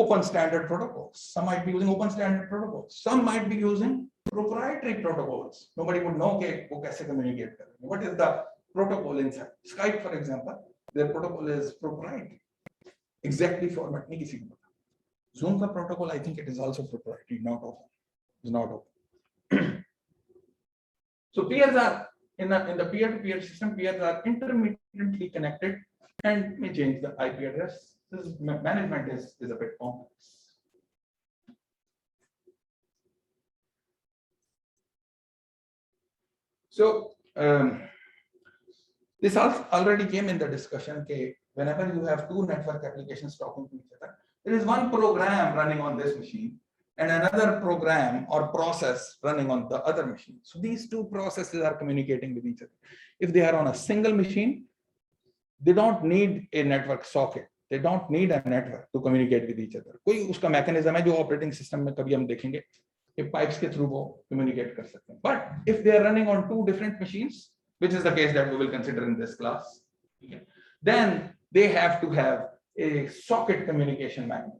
A: open standard protocols some might be using open standard protocols some might be using proprietary protocols nobody would know wo kaise communicate kar rahe what is the protocol inside Skype for example their protocol is proprietary exactly format nahi kisi ko Zoom ka protocol, I think it is also proprietary, not open. It's not open. So peers are in the peer-to-peer system. Peers are intermittently connected and may change the IP address. This management is a bit complex. So this already came in the discussion. Okay, whenever you have two network applications talking to each other. There is one program running on this machine and another program or process running on the other machine. So these two processes are communicating with each other. If they are on a single machine, they don't need a network socket. They don't need a network to communicate with each other. कोई उसका mechanism है जो operating system में कभी हम देखेंगे कि pipes के through वो communicate कर सकते हैं. But if they are running on two different machines, which is the case that we will consider in this class, then they have to have a socket communication mechanism.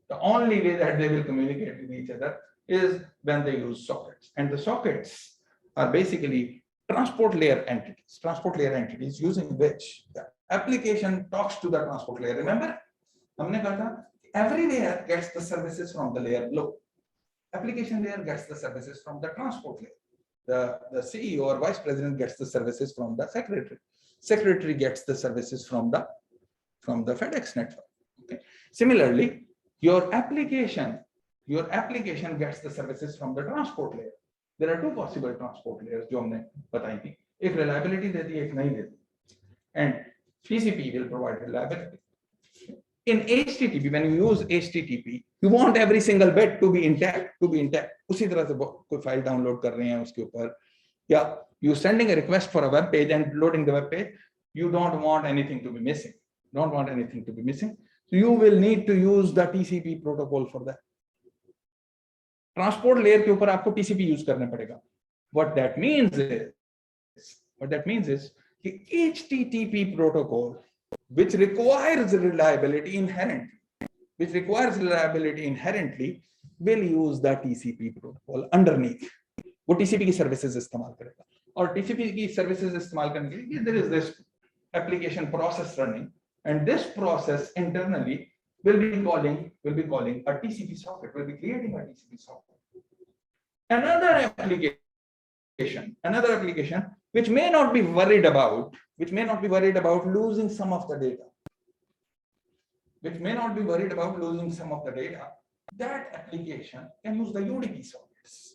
A: The only way that they will communicate with each other is when they use sockets. And the sockets are basically transport layer entities using which the application talks to the transport layer. Remember, हमने कहा था every layer gets the services from the layer below. Application layer gets the services from the transport layer. The CEO or vice president gets the services from the secretary. Secretary gets the services from the FedEx network. Okay. Similarly, your application gets the services from the transport layer. There are two possible transport layers जो हमने बताई थी एक reliability देती है एक नहीं देती and TCP will provide reliability. In HTTP, when you use HTTP, you want every single bit to be intact. उसी तरह से कोई फाइल डाउनलोड कर रहे हैं उसके ऊपर या you sending a request for a web page and loading the web page, you don't want anything to be missing. So you will need to use the TCP protocol for that. Transport layer के ऊपर आपको TCP use करना पड़ेगा. What that means is कि HTTP protocol, which requires reliability inherently, will use the TCP protocol underneath. वो TCP की services इस्तेमाल करेगा और TCP की services इस्तेमाल करने के लिए there is this application process running and this process internally will be calling a TCP socket, will be creating a TCP socket. Another application which may not be worried about losing some of the data, that application can use the UDP sockets,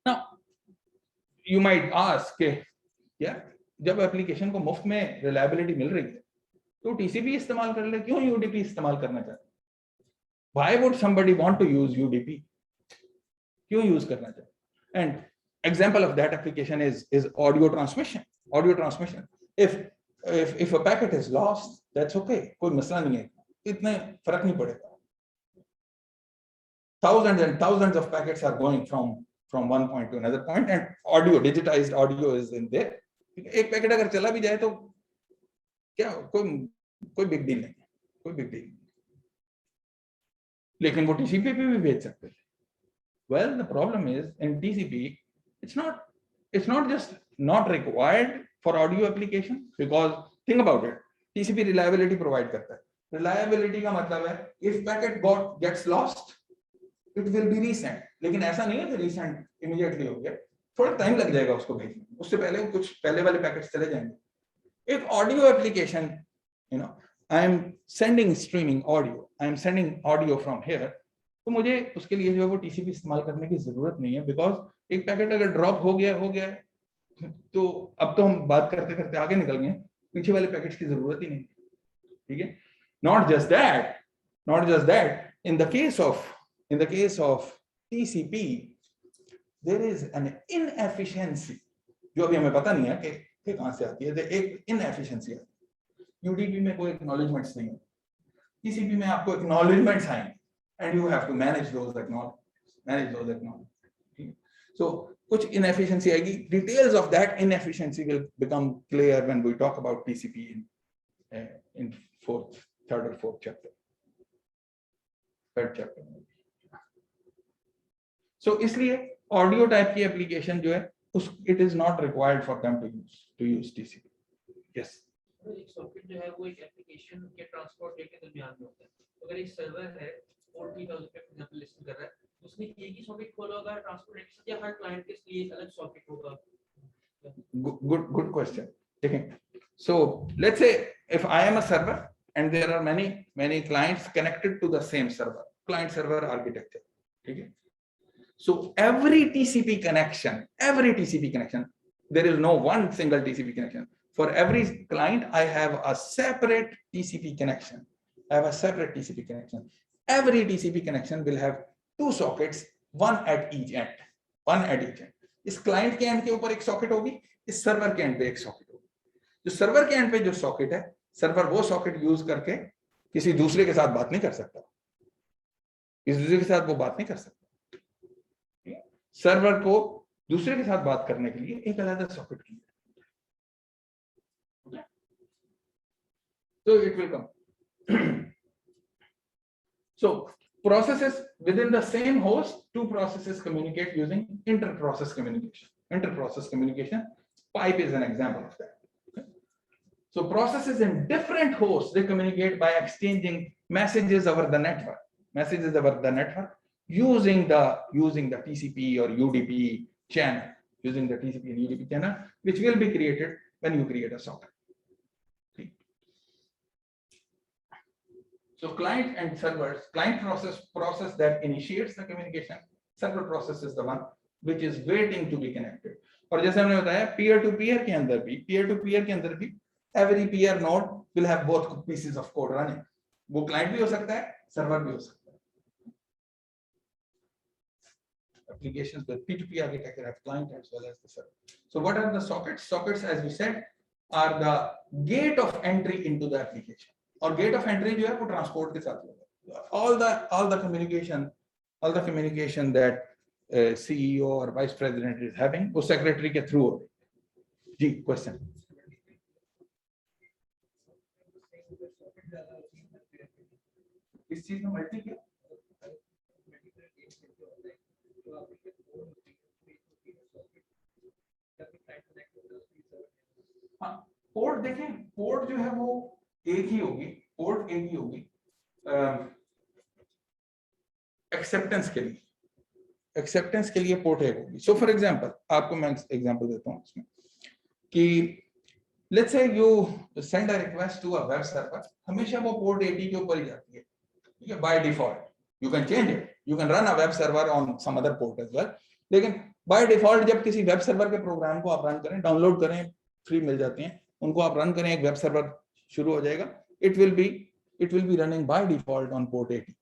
A: Now, you might ask, यार जब application को मुफ्त में reliability मिल रही है तो TCP इस्तेमाल कर ले, क्यों यूडीपी इस्तेमाल करना चाहते? Why would somebody want to use UDP? क्यों यूज करना चाहते? And example of that application is audio transmission. If a packet is lost, that's okay, कोई मसला नहीं है, इतने फर्क नहीं पड़ेगा. Thousands and thousands of packets are going from one point to another point, and digitized audio is in there. एक packet अगर चला भी जाए तो क्या, कोई बिग डील नहीं, लेकिन वो टीसीपी पे भी भेज सकते थे. Well, the problem is in TCP, it's not just not required for audio application, because think about it, TCP reliability provide करता है. Reliability का मतलब है if packet gets lost, it will be resent. लेकिन ऐसा नहीं है कि resent immediately हो गया, थोड़ा टाइम लग जाएगा उसको भेजने में, उससे पहले कुछ पहले वाले पैकेट्स चले जाएंगे. एक audio application, I am sending audio from here, तो मुझे उसके लिए जो है वो टीसीपी इस्तेमाल करने की जरूरत नहीं है, बिकॉज एक पैकेट अगर ड्रॉप हो गया तो अब तो हम बात करते करते आगे निकल गए, पीछे वाले पैकेट्स की जरूरत ही नहीं. ठीक है. Not just that, in the case of TCP, there is an inefficiency जो अभी हमें पता नहीं है कि कहां से आती है. एक इनएफिशिएंसी है. यूडीपी में कोई एक्नॉलेजमेंट्स नहीं है, टीसीपी में आपको एक्नॉलेजमेंट्स आएंगे and you have to manage those acknowledgements. So कुछ inefficiency आएगी. Details of that inefficiency will become clear when we talk about TCP in third or fourth chapter. Third chapter. So इसलिए audio type की application जो है it is not required for them to use TCP. Yes.
D: एक socket जो है वो एक application के ट्रांसपोर्ट के दरमियान में होता है. अगर एक सर्वर है 40,000 पे एग्जांपल लिस्ट कर रहा है, उसने एक ही सॉकेट खोला होगा ट्रांसपोर्ट के साथ, या हर क्लाइंट के लिए एक अलग सॉकेट होगा?
A: Good question. Okay. So let's say if I am a server and there are many clients connected to the same server, client server architecture. Okay. So every TCP connection, there is no one single TCP connection. For every client, I have a separate TCP connection. Every TCP connection will have two sockets, one at each end. इस client के and के ऊपर एक socket होगी, इस server के and पे एक सॉकेट होगी. जो सर्वर के एंड पे जो सॉकेट है, सर्वर वो सॉकेट यूज करके किसी दूसरे के साथ बात नहीं कर सकता. सर्वर को दूसरे के साथ बात करने के लिए एक अलग सॉकेट की. So it will come. So processes within the same host, two processes communicate using inter-process communication. Pipe is an example of that. Okay. So processes in different hosts, they communicate by exchanging messages over the network. Using the TCP or UDP channel, which will be created when you create a socket. So client and servers, client process that initiates the communication, server process is the one which is waiting to be connected. और जैसे हमने बताया peer to peer के अंदर भी every peer node will have both pieces of code running. वो client भी हो सकता है, server भी हो सकता है. Applications with P2P architecture have client as well as the server. So what are the sockets? Sockets, as we said, are the gate of entry into the application. और गेट ऑफ एंट्री जो है वो transport के साथ होगा. all the communication that CEO or vice president is having वो secretary के through होगा. जी क्वेश्चन. इस चीज में मल्टी क्या? हाँ देखें, पोर्ट जो है वो एक ही होगी, पोर्ट एक ही होगी एक्सेप्टेंस के लिए, एक्सेप्टेंस के लिए पोर्ट एक होगी. सो फॉर एग्जांपल, आपको मैं एग्जांपल देता हूं इसमें कि let's say you send a request to a web server, हमेशा वो पोर्ट 80 के ऊपर ही जाती है, ठीक है, by default. You can change it, you can run a web server on some other port as well, लेकिन बाय डिफॉल्ट जब किसी वेब सर्वर के प्रोग्राम को आप रन करें, डाउनलोड करें, फ्री मिल जाते हैं, उनको आप रन करें, एक वेब सर्वर शुरू हो जाएगा, it will be running by default on port 80.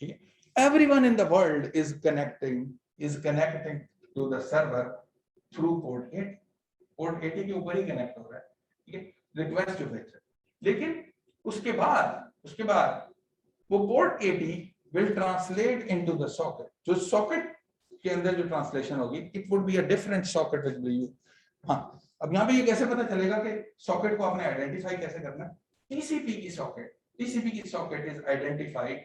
A: ठीक है, everyone in the world is connecting to the server through port 80. Port 80 के ऊपर ही कनेक्ट हो रहा है, ठीक है, रिक्वेस्ट जो भेज रहा है. लेकिन उसके बाद वो port 80 will translate into the socket. जो सॉकेट के अंदर जो ट्रांसलेशन होगी, it would be a different socket which will use. हाँ, अब यहाँ पे ये कैसे पता चलेगा कि सॉकेट को आपने आइडेंटिफाई कैसे करना है? TCP की socket is identified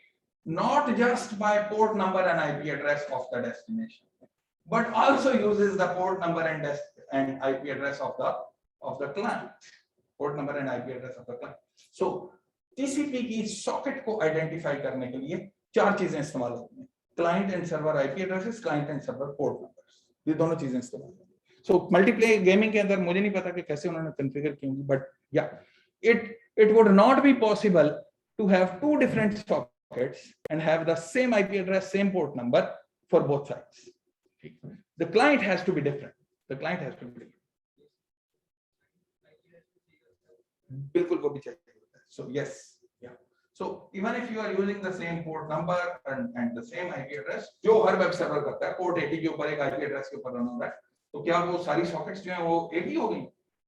A: not just by port number and IP address of the destination, but also uses the port number and IP address of the client. Port number and IP address of the client. So TCP की socket को identify करने के लिए चार चीजें इस्तेमाल होती हैं: client and server IP addresses, client and server port numbers. ये दोनों चीजें इस्तेमाल होती हैं. सो मल्टीप्लेयर गेमिंग के अंदर मुझे नहीं पता कि कैसे उन्होंने कॉन्फ़िगर की होंगी, बट या it would not be possible to have two different sockets and have the same IP address, same port number for both sides. The client has to be different. बिल्कुल वो भी चाहिए होता है. So yes, yeah. So even if you are using the same port number and the same IP address, जो हर web server करता है, port 80 के ऊपर एक IP एड्रेस के ऊपर रन हो रहा है, तो क्या वो सारी सॉकेट्स जो हैं वो एक ही हो गई?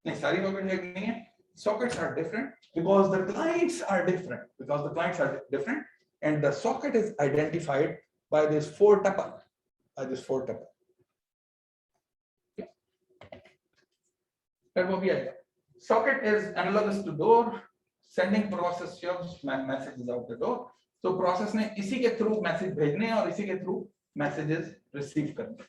A: नहीं, सारी सॉकेट्स एक नहीं है. Sockets are different because the clients are different, and the socket is identified by this four tuple. फिर वो भी आएगा. Socket is analogous to door. Sending process shoves messages out the door. So process ने इसी के through message भेजने और इसी के through messages receive करने.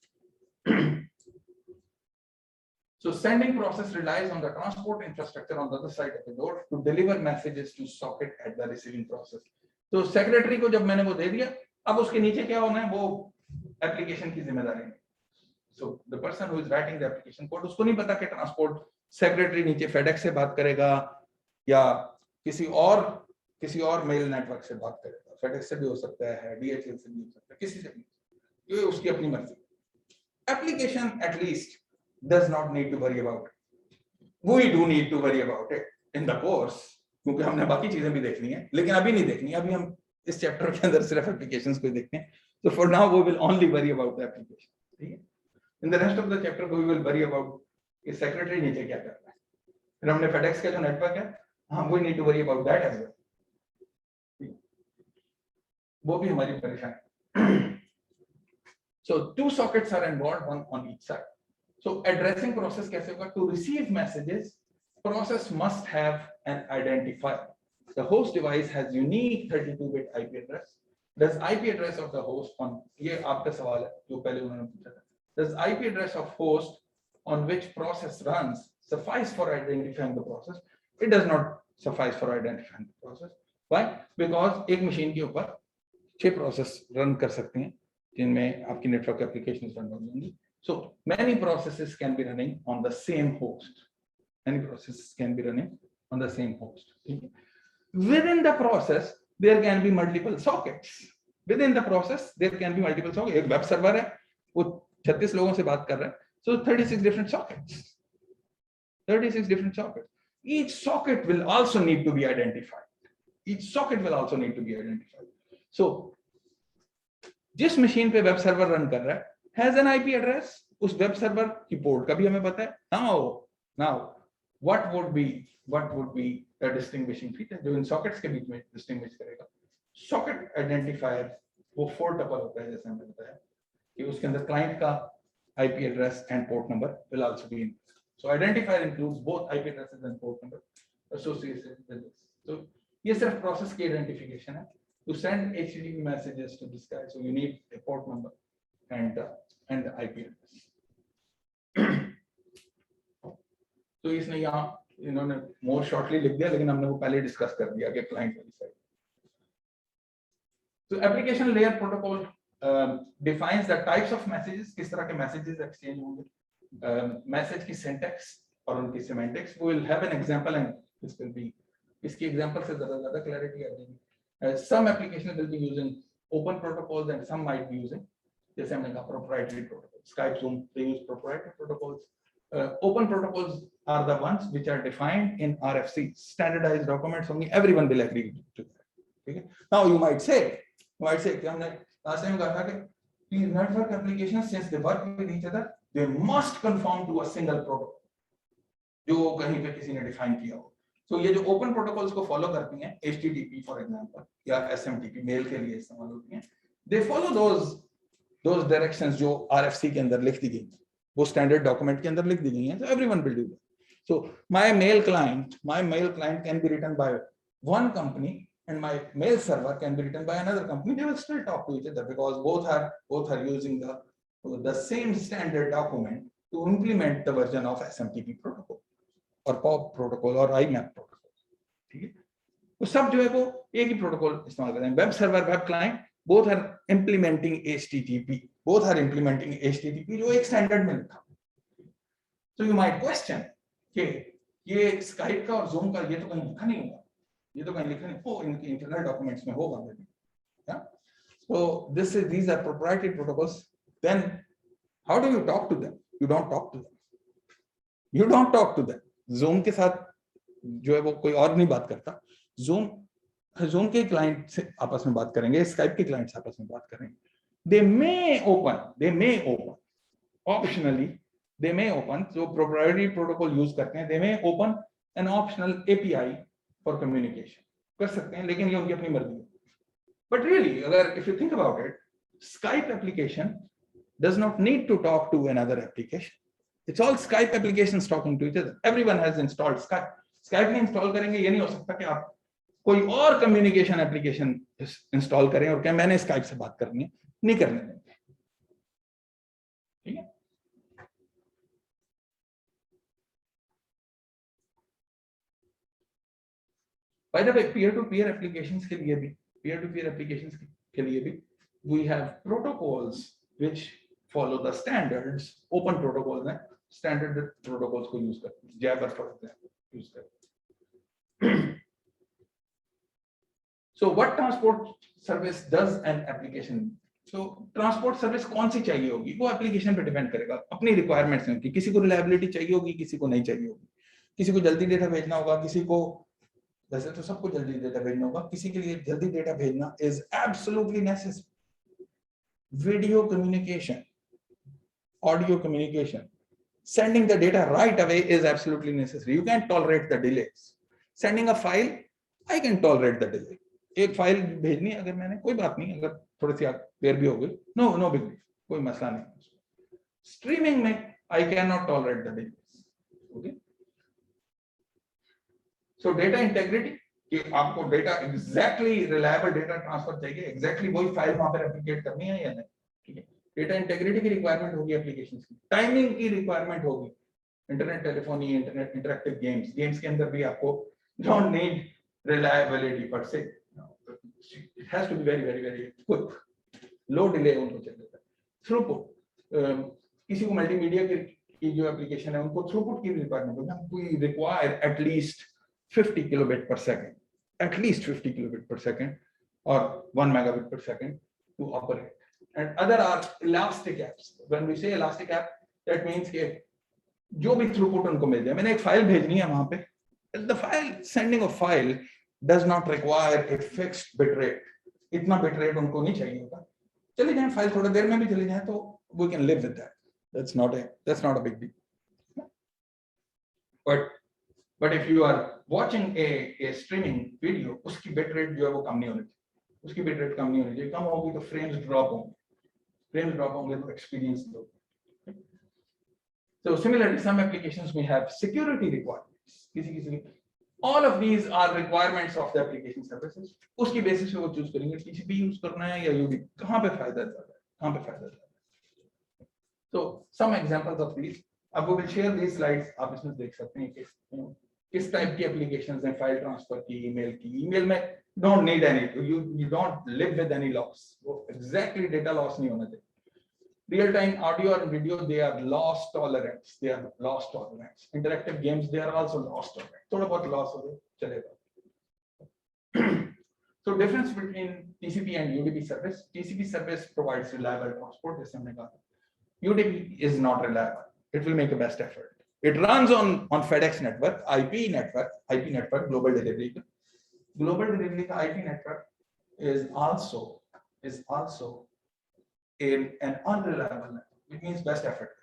A: So sending process relies on the transport infrastructure on the other side of the door to deliver messages to socket at the receiving process. तो secretary को जब मैंने वो दे दिया, अब उसके नीचे क्या होना है, वो एप्लीकेशन की जिम्मेदारी है. So the person who is writing the application code, उसको नहीं पता कि ट्रांसपोर्ट सेक्रेटरी नीचे फेडेक्स से बात करेगा या किसी और मेल नेटवर्क से बात करेगा. फेडेक्स से भी हो सकता है, DHL से भी हो सकता है, किसी से भी, ये उसकी अपनी मर्जी. Application at least does not need to worry about it. We do need to worry about it in the course, क्योंकि हमने बाकी चीजें भी देखनी है, लेकिन अभी नहीं देखनी. अभी हम इस चैप्टर के अंदर सिर्फ एप्लीकेशंस को देखते हैं. So for now we will only worry about the application. ठीक है? In the rest of the chapter we will worry about कि सेक्रेटरी नीचे क्या कर रहा है. फिर हमने FedEx का जो नेटवर्क है, हाँ, we need to worry about that as well. वो भी हमारी परेशानी. So two sockets are involved, one on each side. So addressing process कैसे होगा? To receive messages, process must have an identifier. The host device has unique 32-bit IP address. Does IP address of the host on, ये आपका सवाल है जो पहले उन्होंने पूछा था. Does IP address of host on which process runs suffice for identifying the process? It does not suffice for identifying the process. Why? Because एक मशीन के ऊपर 6 प्रोसेस रन कर सकते हैं जिनमें आपकी नेटवर्क एप्लीकेशंस रन होंगी. So many processes can be running on the same host. Within the process, there can be multiple sockets. एक वेब सर्वर है, वो 36 लोगों से बात कर रहा है. So 36 different sockets. Each socket will also need to be identified. So जिस मशीन पे वेब सर्वर रन कर रहा है has an IP address. उस वेब सर्वर की पोर्ट का भी हमें पता है. Now what would be a distinguishing feature जो इन सॉकेट्स के बीच में distinguish करेगा? सॉकेट आइडेंटिफायर वो 4 टपल होता है, जैसे हमने बताया कि उसके अंदर क्लाइंट का IP address and port number will also be in. So identifier includes both IP addresses and port number associated with this. So ये सिर्फ प्रोसेस की आइडेंटिफिकेशन है. To send HTTP messages to this guy, so you need a port number and the IP address. तो इसने यहाँ इन्होंने मोर shortly लिख दिया, लेकिन हमने वो पहले डिस्कस कर दिया कि क्लाइंट वाली साइड। तो application layer protocol defines the types of messages, किस तरह के मैसेजेस एक्सचेंज होंगे, मैसेज की सिंटैक्स और उनकी semantics. We will have an example and this will be, इसकी एग्जांपल से ज्यादा क्लैरिटी आ जाएगी। Some application will be using open protocols and some might be using, जैसे हमने कहा, proprietary protocol. Skype, Zoom, they use proprietary protocols. Open protocols are the ones which are defined in RFC, standardized documents only, everyone will agree to that. Okay? Now you might say कि हमने last time कहा था कि these network applications, since they work with each other, they must conform to a single protocol जो कहीं पे किसी ने define किया हो। So ये जो open protocols को follow करती हैं, HTTP for example या SMTP मेल के लिए इस्तेमाल होती हैं, they follow those directions जो RFC के अंदर लिख दी गई, वो स्टैंडर्ड डॉक्यूमेंट के अंदर लिख दी गई हैं। So everyone will do that. So my mail client can be written by one company and my mail server can be written by another company. They will still talk to each other because both are using the same standard document to implement the version of SMTP protocol or POP protocol or IMAP protocol. ठीक है, तो सब जो है वो एक ही protocol इस्तेमाल कर रहे हैं। Web server, web client, both are implementing HTTP. Both are implementing HTTP जो एक स्टैंडर्ड में लिखा। So you might question कि ये Skype का और Zoom का ये तो कहीं लिखा नहीं होगा, ये तो कहीं लिखा नहीं हो, इनके इंटरनल डॉक्यूमेंट्स में होगा maybe. Yeah? So these are proprietary protocols. Then how do you talk to them? You don't talk to them. You don't talk to them. Zoom के साथ जो है वो कोई और नहीं बात करता। Zoom के क्लाइंट से आपस में बात करेंगे, Skype के क्लाइंट से आपस में बात करेंगे। They may open optionally, they may open, जो proprietary protocol use करते हैं, they may open an optional API for communication, कर सकते हैं, लेकिन ये उनकी अपनी मर्जी है। But really, अगर if you think about it, Skype application does not need to talk to another application. It's all Skype applications talking to each other. Everyone has installed Skype. Skype में install करेंगे, ये नहीं हो सकता कि आप कोई और कम्युनिकेशन एप्लीकेशन इंस्टॉल करें और कहें मैंने स्काइप से बात करनी है, नहीं करने देंगे। ठीक है, by the way peer to peer applications के लिए भी we have protocols which follow the standards. Open protocols हैं, स्टैंडर्ड प्रोटोकॉल्स को यूज करते हैं, जैबर फॉर एग्जांपल यूज करते हैं। So what transport service does an application? So transport service कौन सी चाहिए होगी, वो एप्लीकेशन पे डिपेंड करेगा, अपनी रिक्वायरमेंट्स में। किसी को रिलायबिलिटी चाहिए होगी, किसी को नहीं चाहिए होगी, किसी को जल्दी डेटा भेजना होगा, किसी को, वैसे तो सबको जल्दी डेटा भेजना होगा, किसी के लिए जल्दी डेटा भेजना is absolutely necessary. Video communication, audio communication, sending the data right away is absolutely necessary. You can't tolerate the delays. Sending a file, I can tolerate the delay. एक फाइल भेजनी है अगर मैंने, कोई बात नहीं, अगर थोड़ी सी देर भी हो गई, नो बिग डील, कोई मसला नहीं। स्ट्रीमिंग में I can not tolerate the delays. Okay, so data integrity, कि आपको data exactly reliable data transfer चाहिए, एग्जैक्टली वही फाइल वहां पर एप्लीकेट करनी है या नहीं। ठीक है, डेटा इंटेग्रिटी की रिक्वायरमेंट होगी एप्लीकेशंस की, टाइमिंग की रिक्वायरमेंट होगी, internet telephony, internet interactive games के अंदर भी आपको डोंट नीड रिलायबिलिटी पर से, it has to be very quick, low delay उनको चाहिए। थ्रूपुट, किसी को मल्टीमीडिया की जो एप्लीकेशन है उनको थ्रूपुट की रिक्वायरमेंट होगी, we require at least 50 kilobit per second, at least 50 kilobit per second or 1 megabit per second to operate. And other are elastic apps. When we say elastic app, that means कि जो भी throughput उनको मिल जाए, मैंने एक file भेजनी है वहां पे, the file, sending a file does not require a fixed bit rate. इतना bit rate उनको नहीं चाहिए होगा, चले जाए फाइल थोड़ा देर में भी चले जाए तो we can live with that. That's not a big deal. But if you are watching a streaming video, उसकी bit rate जो है वो कम नहीं होनी चाहिए, उसकी bit rate कम नहीं होनी चाहिए, कम होगी तो frames drop होंगे तो experience low. So similarly, some applications may have security requirements. किसी all of these are requirements of the application services. उसकी बेसिस पे वो चूज करेंगे TCP यूज करना है या UDP, कहाँ पे फायदा है। So some examples of these, अब we will share these slides, आप इसमें देख सकते हैं कि किस टाइप की एप्लीकेशंस हैं, फाइल ट्रांसफर की, ईमेल में don't need any, you don't live with any loss, वो एग्जैक्टली डेटा लॉस नहीं होना चाहिए। Real time audio and video, they are loss tolerance, they are loss tolerance. Interactive games, they are also loss tolerance. थोड़ा बहुत loss हो जाए चलेगा। So difference between TCP and UDP service, TCP service provides reliable transport, जैसे हमने कहा, UDP is not reliable, it will make a best effort. It runs on FedEx network, IP network, global delivery का IP network is also an unreliable network, which means best effort.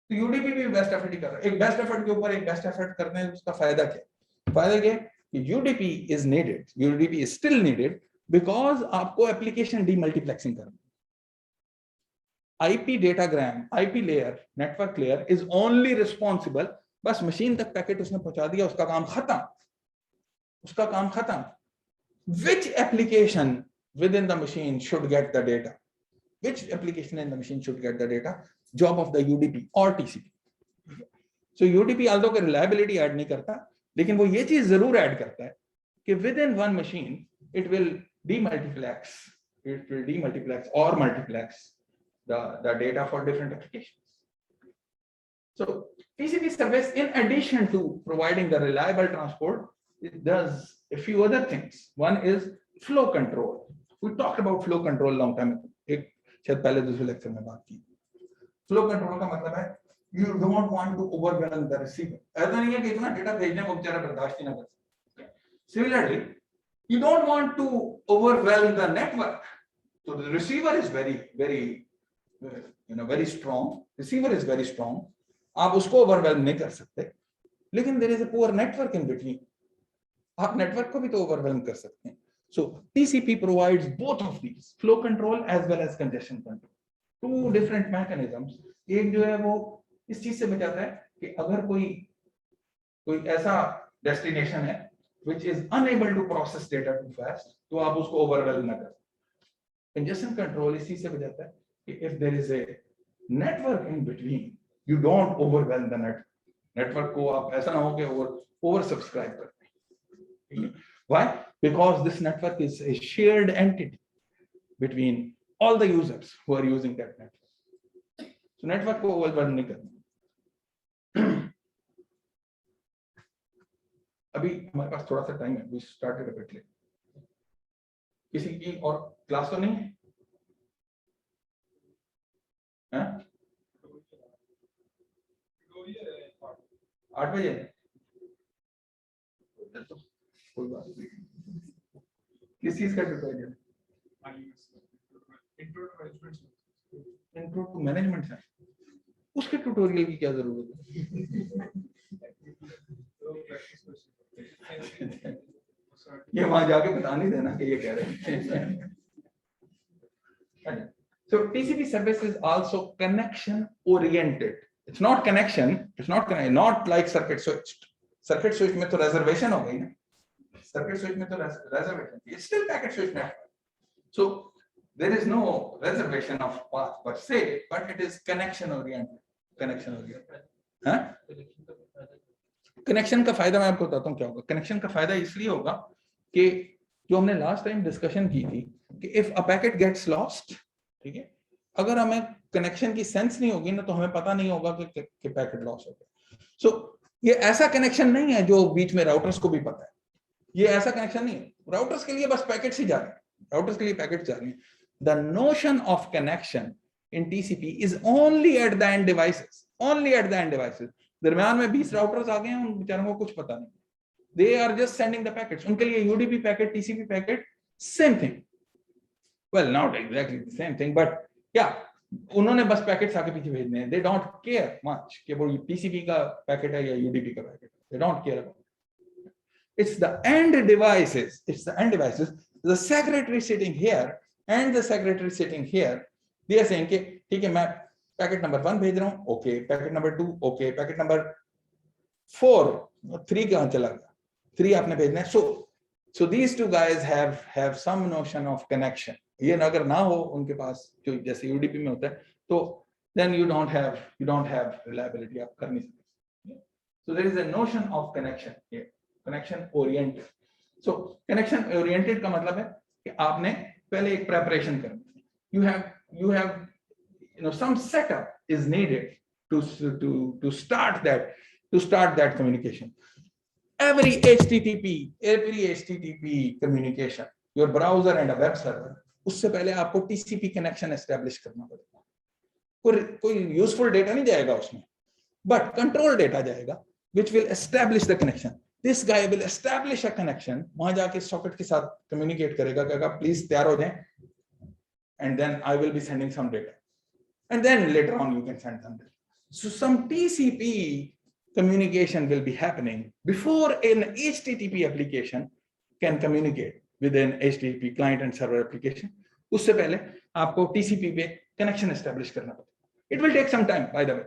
A: तो UDP भी best effort ही कर रहा है, एक best effort के ऊपर एक बेस्ट एफर्ट करने में उसका फायदा क्या कि UDP is needed, UDP is still needed because आपको एप्लीकेशन डीमल्टीप्लेक्सिंग करना है। IP datagram, IP layer, network layer is only responsible, बस मशीन तक पैकेट उसने पहुंचा दिया, उसका काम खत्म। Which application within the machine should get the data? Which application in the machine should get the data? Job of the UDP or TCP. So UDP although के reliability add नहीं करता, लेकिन वो ये चीज जरूर add करता है कि within one machine it will demultiplex or multiplex the data for different applications. So TCP service, in addition to providing the reliable transport, it does a few other things. One is flow control. We talked about flow control long time ago. एक शायद पहले दूसरे lecture में बात की। Flow control का मतलब है you don't want to overwhelm the receiver. ऐसा नहीं है कि इतना डेटा भेजने को बेचारा बर्दाश्त ही ना कर सके। Similarly, you don't want to overwhelm the network. So the receiver is very strong. Receiver is very strong. आप उसको overwhelm नहीं कर सकते। लेकिन there is a poor network in between. आप नेटवर्क को भी तो overwhelm कर सकते हैं। So TCP provides both of these, flow control as well as congestion control. Two different mechanisms. एक जो है वो इस चीज से बचाता है कि अगर कोई ऐसा destination है which is unable to process data too fast, तो आप उसको overwhelm ना करें. Congestion control इस चीज से बचाता है कि if there is a network in between, you don't overwhelm the network. Network को आप ऐसा ना हो कि oversubscribe करते हैं. Why? Because this network is a shared entity between all the users who are using that network. So network को overwhelm नहीं करना. अभी हमारे पास थोड़ा सा टाइम है. We started a bit late. किसी की और क्लास तो नहीं है? हैं? 8 बजे? कोई बात नहीं. किस चीज का ट्यूटोरियल? इंट्रो टू मैनेजमेंट है. उसके ट्यूटोरियल की क्या जरूरत है? ये वहां जाके बता नहीं देना कि ये कह रहे हैं. So TCP service is also connection oriented. It's not connection. It's not like circuit switched. Circuit switch में तो reservation हो गई ना. Circuit switch में तो reservation. It's still packet switch network. So there is no reservation of path per se, but it is connection oriented. हाँ? Connection का फायदा मैं आपको बताता हूँ क्या होगा. कनेक्शन का फायदा इसलिए होगा कि जो हमने लास्ट टाइम डिस्कशन की थी कि if a packet gets lost, ठीक है, अगर हमें कनेक्शन की सेंस नहीं होगी ना तो हमें पता नहीं होगा कि पैकेट लॉस हो गया. सो ये ऐसा कनेक्शन नहीं है जो बीच में राउटर्स को भी पता है. ये ऐसा कनेक्शन नहीं है. राउटर्स के लिए बस पैकेट्स ही जा रहे हैं. राउटर्स के लिए पैकेट्स जा रहे हैं. The notion of connection in TCP is only at the end devices. Only at the end devices. दरम्यान में 20 राउटर्स आ गए हैं, उन बेचारों को कुछ पता नहीं. They are just sending the packets. उनके लिए UDP packet, TCP packet, same thing. Well, not exactly the same thing, but yeah, उन्होंने बस पैकेट्स आगे पीछे भेजने हैं. They don't care much कि वो TCP का पैकेट है या UDP का packet. They don't care about it. It's the end devices. The secretary sitting here and the secretary sitting here, they are saying कि ठीक है मैं पैकेट नंबर 1 भेज रहा हूँ. Okay, packet number 2, okay, packet number 4, 3 कहाँ चला गया? 3 आपने भेजना है. So these two guys have some notion of connection. ये अगर ना हो उनके पास जो जैसे UDP में होता है तो then you don't have reliability. आप कर नहीं सकते. So there is a notion of connection here, connection oriented. So connection oriented का मतलब है कि आपने पहले एक preparation करनी है. You have some setup is needed to start that communication. Every HTTP communication, your browser and a web server, उससे पहले आपको TCP connection establish करना पड़ेगा. कोई useful data नहीं जाएगा उसमें, but control data जाएगा, which will establish the connection. This guy will establish a connection. वहां जाके socket के साथ communicate करेगा, कहेगा please तैयार हो जाएं, and then I will be sending some data, and then later on you can send some data. So some TCP communication will be happening before an HTTP application can communicate with an HTTP client and server application. उससे पहले आपको TCP पे connection establish करना पड़ेगा. It will take some time, by the way.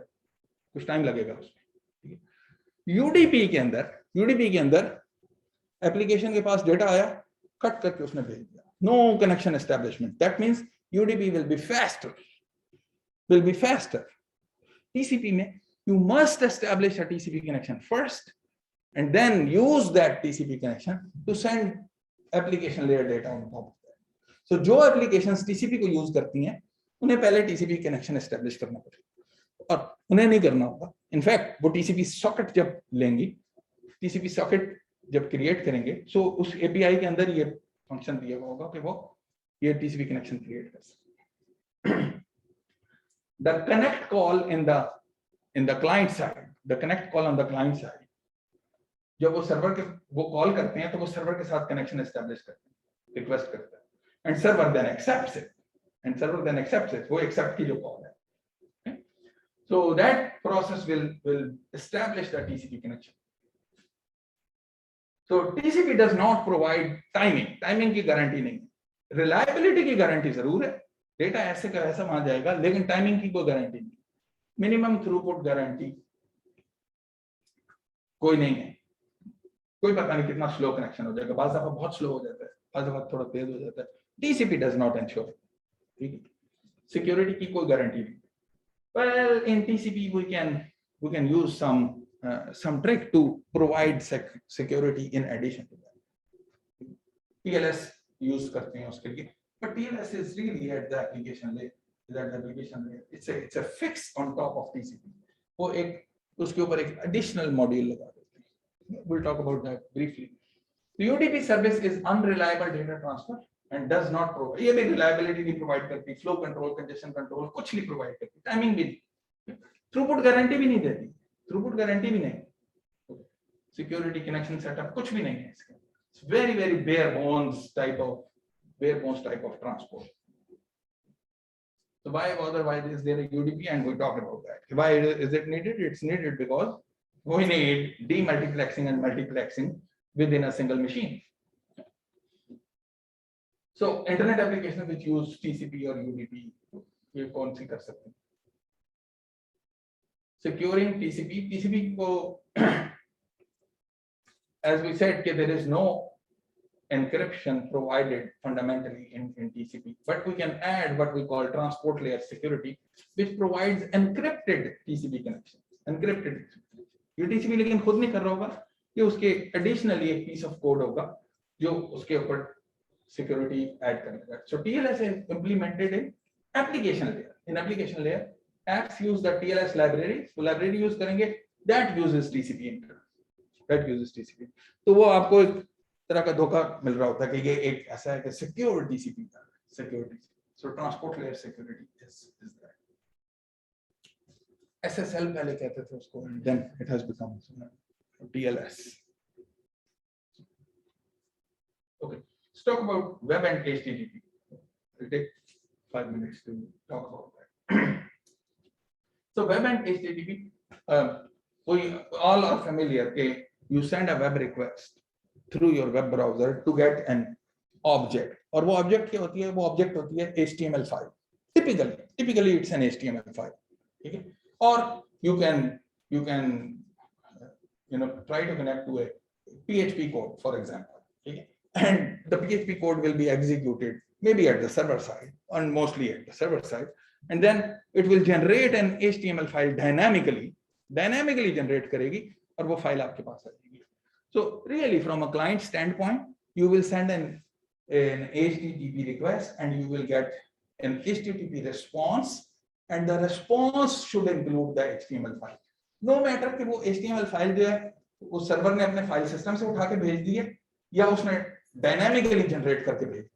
A: कुछ time लगेगा उसमें. UDP के अंदर application के पास data आया, cut करके उसने भेज दिया. No connection establishment. That means UDP will be faster. TCP में you must establish a TCP connection first, and then use that TCP connection to send application layer data on top of that. So जो applications TCP को use करती हैं, उन्हें पहले TCP connection establish करना पड़ेगा, और उन्हें नहीं करना होगा. In fact, वो TCP socket जब लेंगी, TCP socket जब create करेंगे, so उस API के अंदर ये function दिया होगा कि वो ये TCP connection create कर सकते. The connect call in the client side, the connect call on the client side, जब वो सर्वर के वो कॉल करते हैं तो वो सर्वर के साथ कनेक्शन एस्टैब्लिश करते हैं, रिक्वेस्ट करते हैं, and server then accepts it, वो एक्सेप्ट की जो कॉल है. So that process will establish the TCP connection. So TCP does not provide timing की गारंटी नहीं है, रिलायबिलिटी की गारंटी जरूर है, डेटा ऐसे का ऐसा वहां जाएगा, लेकिन टाइमिंग की कोई गारंटी नहीं. मिनिमम थ्रूपुट गारंटी कोई नहीं है. कोई पता नहीं कितना स्लो कनेक्शन हो जाएगा, बाज़ दफा बहुत स्लो हो जाता है, बाज़ दफा थोड़ा तेज हो जाता है. TCP does not ensure. ठीक है, सिक्योरिटी की कोई गारंटी नहीं. Well, in TCP we can use some trick to provide security in addition to that. TLS use करते हैं उसके लिए, but TLS is really at the application layer. It's a fix on top of TCP. वो एक उसके ऊपर एक additional module लगा देते हैं. We'll talk about that briefly. The UDP service is unreliable data transfer and does not provide. ये भी reliability नहीं provide करती, flow control, congestion control कुछ नहीं provide करती, timing भी नहीं, throughput guarantee भी नहीं देती, security connection setup कुछ भी नहीं है इसके. It's very bare bones type of transport. So why is there a UDP? And we talk about that. Why is it needed? It's needed because we need demultiplexing and multiplexing within a single machine. So internet applications which use TCP or UDP, ये कौन सी कर सकते हैं? Securing TCP को, as we said, there is no encryption provided fundamentally in TCP, but we can add what we call transport layer security, which provides encrypted TCP connections. ये TCP लेकिन खुद नहीं कर रहा होगा, ये उसके additionally एक piece of code होगा जो उसके ऊपर security add करेगा. So TLS is implemented in application layer. In application layer, apps use the TLS library. So library use करेंगे, that uses TCP. तो वो आपको एक तरह का धोखा मिल रहा होता है कि ये एक ऐसा है कि secure TCP था, secure TCP. So transport layer security is that. SSL पहले कहते थे उसको, and then it has become TLS. Okay, let's talk about web and HTTP. It'll take 5 minutes to talk about that. So web and HTTP, we all are familiar. Okay, you send a web request through your web browser to get an object. और वो object क्या होती है? वो object होती है HTML file. Typically it's an HTML file. ठीक है? Or you can try to connect to a PHP code, for example. Okay? And the PHP code will be executed maybe at the server side, and mostly at the server side, and then it will generate an HTML file dynamically generate करेगी और वो file आपके पास आ जाएगी. So really from a client standpoint, you will send an HTTP request and you will get an HTTP response, and the response should include the HTML file. No matter कि वो HTML file जो है उस server ने अपने file system से उठा के भेज दी है या उसने डायनामिकली जनरेट करके भेज दी.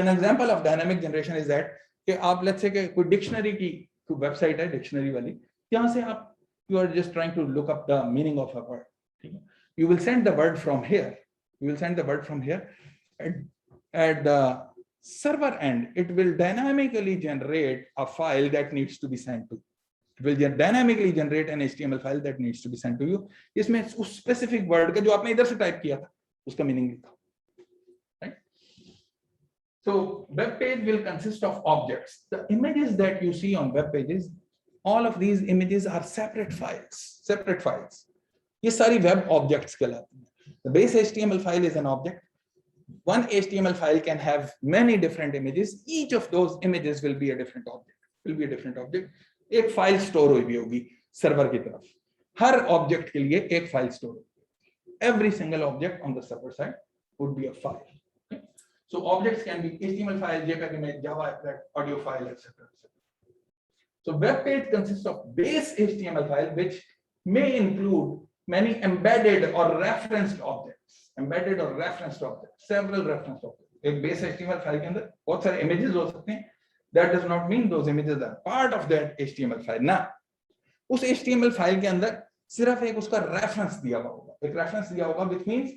A: An example of dynamic generation is that कि आप लेट्स से कोई डिक्शनरी की वेबसाइट है, डिक्शनरी वाली, यहाँ से आप you are just trying to look up the meaning of a word. ठीक है? You will send the word from here. You will send the word from here. At the server end, it will dynamically generate a file that needs to be sent to. It will dynamically generate an HTML file that needs to be sent to you. इसमें उस specific word का जो आपने इधर से type किया था, उसका meaning लिखा. Right? So web page will consist of objects. The images that you see on web pages, all of these images are separate files. Separate files. ये सारी web objects कहलाती हैं. The base HTML file is an object. One HTML file can have many different images. Each of those images will be a different object. Will be a different object. एक file store हुई भी होगी server की तरफ. हर object के लिए एक file store होगी. Every single object on the server side would be a file. Okay? So objects can be HTML file, JPEG image, Java applet, audio file, etc. So web page consists of base HTML file, which may include many embedded or referenced objects. Embedded or referenced objects. Several referenced objects. एक base HTML file के अंदर बहुत सारे images हो सकते हैं. That does not mean those images are part of that HTML file. ना, उस HTML file के अंदर सिर्फ एक उसका reference दिया हुआ होगा. एक reference दिया होगा, which means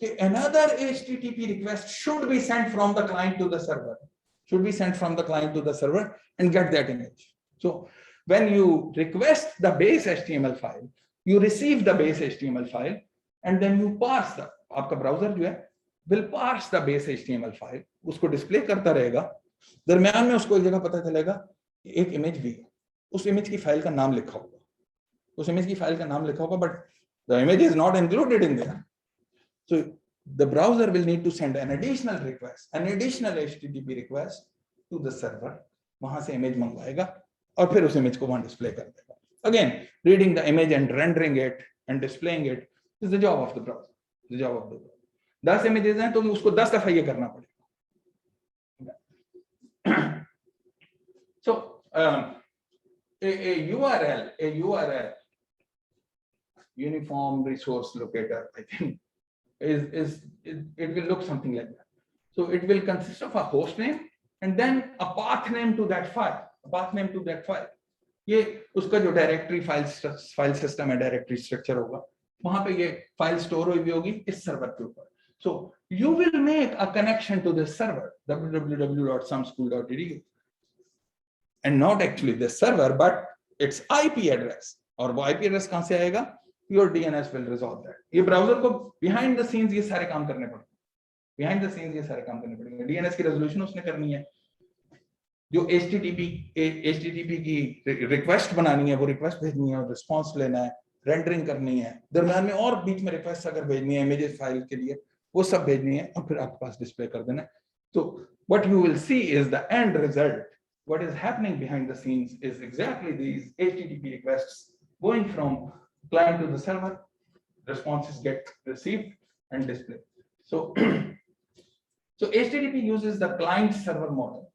A: कि another HTTP request should be sent from the client to the server. Should be sent from the client to the server and get that image. So when you request the base HTML file, you receive the base HTML file, and then you parse the, आपका browser जो है will parse the base HTML file, उसको display करता रहेगा. दरम्यान में उसको एक जगह पता चलेगा एक इमेज भी है, उस इमेज की फाइल का नाम लिखा होगा, उस इमेज की फाइल का नाम लिखा होगा, but the image is not included in there. So the browser will need to send an additional request, an additional HTTP request to the server. वहां से इमेज मंगवाएगा और फिर उस इमेज को वहां डिस्प्ले कर देगा. Again, reading the image and rendering it and displaying it is the job of the browser. The job of the browser. 10 images हैं तो उसको 10 दफा ये करना पड़ेगा. So a URL, uniform resource locator, I think, it will look something like that. So it will consist of a host name and then a path name to that file. A path name to that file. ये उसका जो directory file system है, directory structure होगा, वहां पे ये file store हुई भी होगी इस सर्वर के ऊपर. So you will make a connection to this server, www.sumschool.edu, and not actually this server, but its IP address. और वो IP address कहां से आएगा? Your DNS will resolve that. ये ब्राउजर को behind the scenes ये सारे काम करने पड़ेंगे. Behind the scenes ये सारे काम करने पड़ेंगे. DNS की रेजोल्यूशन उसने करनी है. जो HTTP की रिक्वेस्ट बनानी है, वो रिक्वेस्ट भेजनी है और रिस्पॉन्स लेना है, रेंडरिंग करनी है, दरम्यान में और बीच में रिक्वेस्ट अगर भेजनी है इमेजेस फाइल के लिए, वो सब भेजनी है और फिर आपके पास डिस्प्ले कर देना है. So what you will see is the end result. What is happening behind the scenes is exactly these HTTP requests going from client to the server. Responses get received and displayed. So HTTP uses the client server model.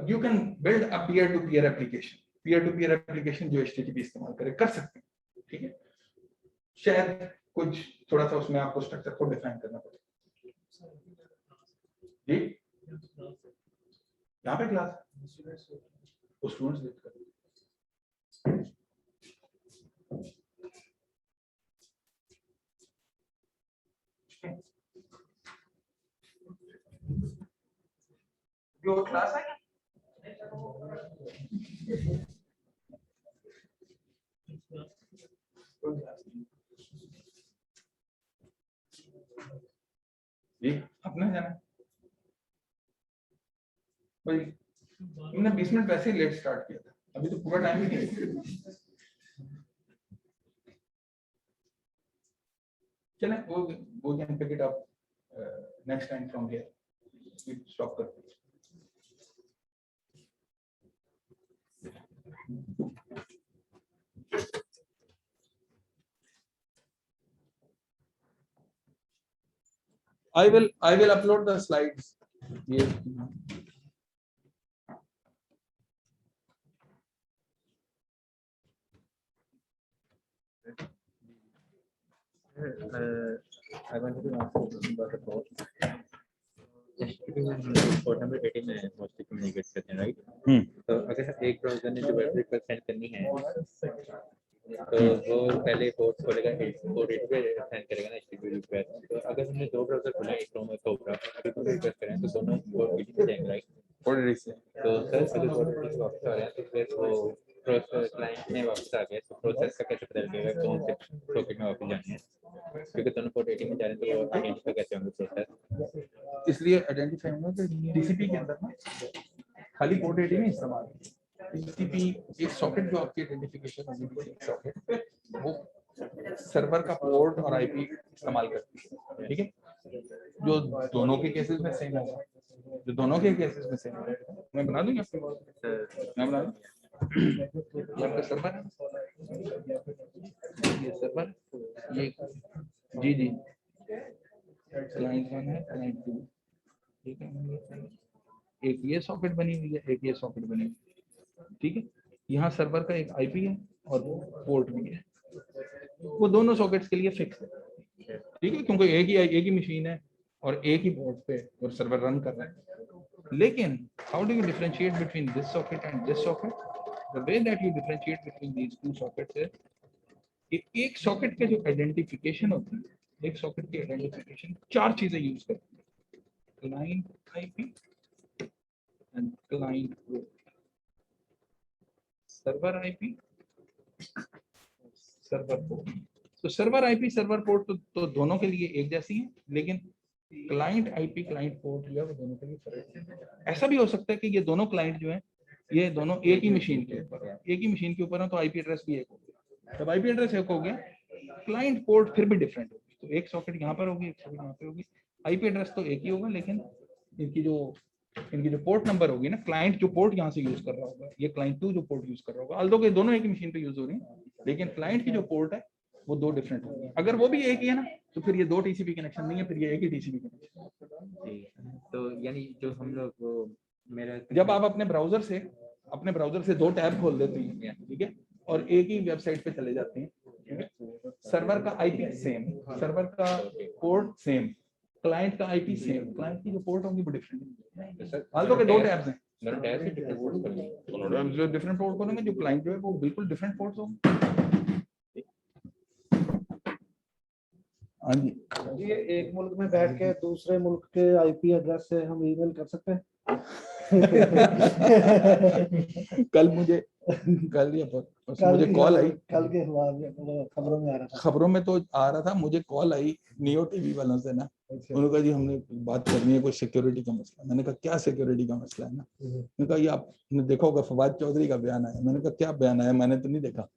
A: You can build a peer-to-peer application. Peer-to-peer application जो HTTP इस्तेमाल कर सकते हैं. ठीक है? शायद कुछ थोड़ा सा उसमें आपको स्ट्रक्चर को डिफाइन करना पड़ेगा. जी, यहाँ पे क्लास वो स्टूडेंट्स वेट कर. जो क्लास है जी, अपने जाना भाई. हमने 20 मिनट वैसे ही लेट स्टार्ट किया था, अभी तो पूरा टाइम ही नहीं है. चलें, वो can pick it up next time from here. Stop करते हैं. I will upload the slides. Yes.
E: I wanted to ask you something about the port. Port number 18 में मोस्टली कम्युनिकेट करते हैं, राइट? तो अगर एक ब्राउज़र ने जो वेब रिक्वेस्ट सेंड करनी है तो वो पहले पोर्ट खोलेगा, पोर्ट 8 पे सेंड करेगा ना HTTP रिक्वेस्ट। तो अगर हमने दो ब्राउज़र खोले, एक क्रोम और कोबरा, अगर दोनों रिक्वेस्ट करें तो दोनों पोर्ट 8 पे जाएंगे, राइट?
A: पोर्ट 8 से।
E: तो सर अगर पोर्ट 8 से वापस आ रहे हैं तो फिर वो प्रोसेस क्लाइंट में वापस आ गया तो प्रोसेस का कैसे पता लगेगा कौन से सॉकेट में वापस जाना है? क्योंकि दोनों पोर्ट 18 में जा रहे हैं तो वो आइडेंटिफाई कैसे होंगे प्रोसेस?
A: इसलिए आइडेंटिफाई होगा कि टीसीपी के अंदर ना खाली पोर्ट 80 नहीं इस्तेमाल, टीसीपी एक सॉकेट जो आपकी आइडेंटिफिकेशन होगी, एक सॉकेट वो सर्वर का पोर्ट और आईपी इस्तेमाल करती है, ठीक है? जो दोनों के केसेस में सेम होगा, जो दोनों के केसेस में सेम होगा। मैं बना दूंगा आपको, मैं बना दूं। ये आपका सर्वर है, ये सर्वर, ये जी जी क्लाइंट 1 है, क्लाइंट 2, ठीक है? एक ये सॉकेट बनी हुई है, एक ये सॉकेट बनी हुई है, ठीक है? यहाँ सर्वर का एक आईपी है और पोर्ट भी है, वो दोनों सॉकेट्स के लिए फिक्स है, ठीक है? क्योंकि एक ही मशीन है और एक ही पोर्ट पे और सर्वर रन कर रहा है। लेकिन how do you differentiate between this socket and this socket? The way that you differentiate between these two sockets है कि एक सॉकेट के जो आइडेंटिफिकेशन होती है, एक सॉकेट की आइडेंटिफिकेशन 4 चीजें यूज करती है, client IP and client port, server IP, server port। तो सर्वर आईपी सर्वर पोर्ट तो दोनों के लिए एक जैसी है, लेकिन क्लाइंट आईपी क्लाइंट पोर्ट जो है वो दोनों के लिए फर्क है। ऐसा भी हो सकता है कि ये दोनों क्लाइंट जो है ये दोनों एक ही मशीन के ऊपर है, एक ही मशीन के ऊपर है, तो आईपी एड्रेस भी एक हो गया। जब आईपी एड्रेस एक हो गया, क्लाइंट पोर्ट फिर भी डिफरेंट होगी, तो एक सॉकेट यहाँ पर होगी, एक सॉकेट यहाँ पे होगी, आईपी एड्रेस तो एक ही होगा, लेकिन इनकी जो पोर्ट नंबर होगी ना, क्लाइंट जो पोर्ट यहाँ से यूज कर रहा होगा, ये क्लाइंट 2 जो पोर्ट यूज कर रहा होगा, ऑल्दो के दोनों एक ही मशीन पे यूज हो रही है, लेकिन क्लाइंट की जो पोर्ट है वो 2 डिफरेंट होगी। अगर वो भी एक ही है ना, तो फिर ये 2 टीसीपी कनेक्शन नहीं है, फिर ये एक ही टीसीपी कनेक्शन।
E: तो यानी जो हम लोग वो मेरा
A: जब आप अपने ब्राउजर से 2 टैब खोल देते हैं, ठीक है, और एक ही वेबसाइट पे चले जाते हैं, ठीक है, सर्वर का आईपी सेम, सर्वर का पोर्ट सेम, क्लाइंट का आईपी सेम, क्लाइंट की जो पोर्ट होंगी वो डिफरेंट है। ऑल्दो के 2 टैब्स हैं,
E: दोनों टैब से डिफरेंट पोर्ट कर लेंगे,
A: जो डिफरेंट पोर्ट करेंगे, जो क्लाइंट जो है वो बिल्कुल डिफरेंट पोर्ट्स होंगे। हाँ जी,
F: ये एक मुल्क में बैठ के दूसरे मुल्क के आईपी एड्रेस से हम ईमेल कर सकते हैं।
A: कल मुझे कॉल आई,
F: कल के खबरों में आ रहा था,
A: खबरों में तो आ रहा था, मुझे कॉल आई नियो टीवी वालों से ना, उन्होंने कहा जी हमने बात करनी है कोई सिक्योरिटी का मसला। मैंने कहा क्या सिक्योरिटी का मसला है ना? मैंने कहा ये आपने देखा होगा फवाद चौधरी का बयान आया। मैंने कहा क्या बयान आया? मैंने तो नहीं देखा।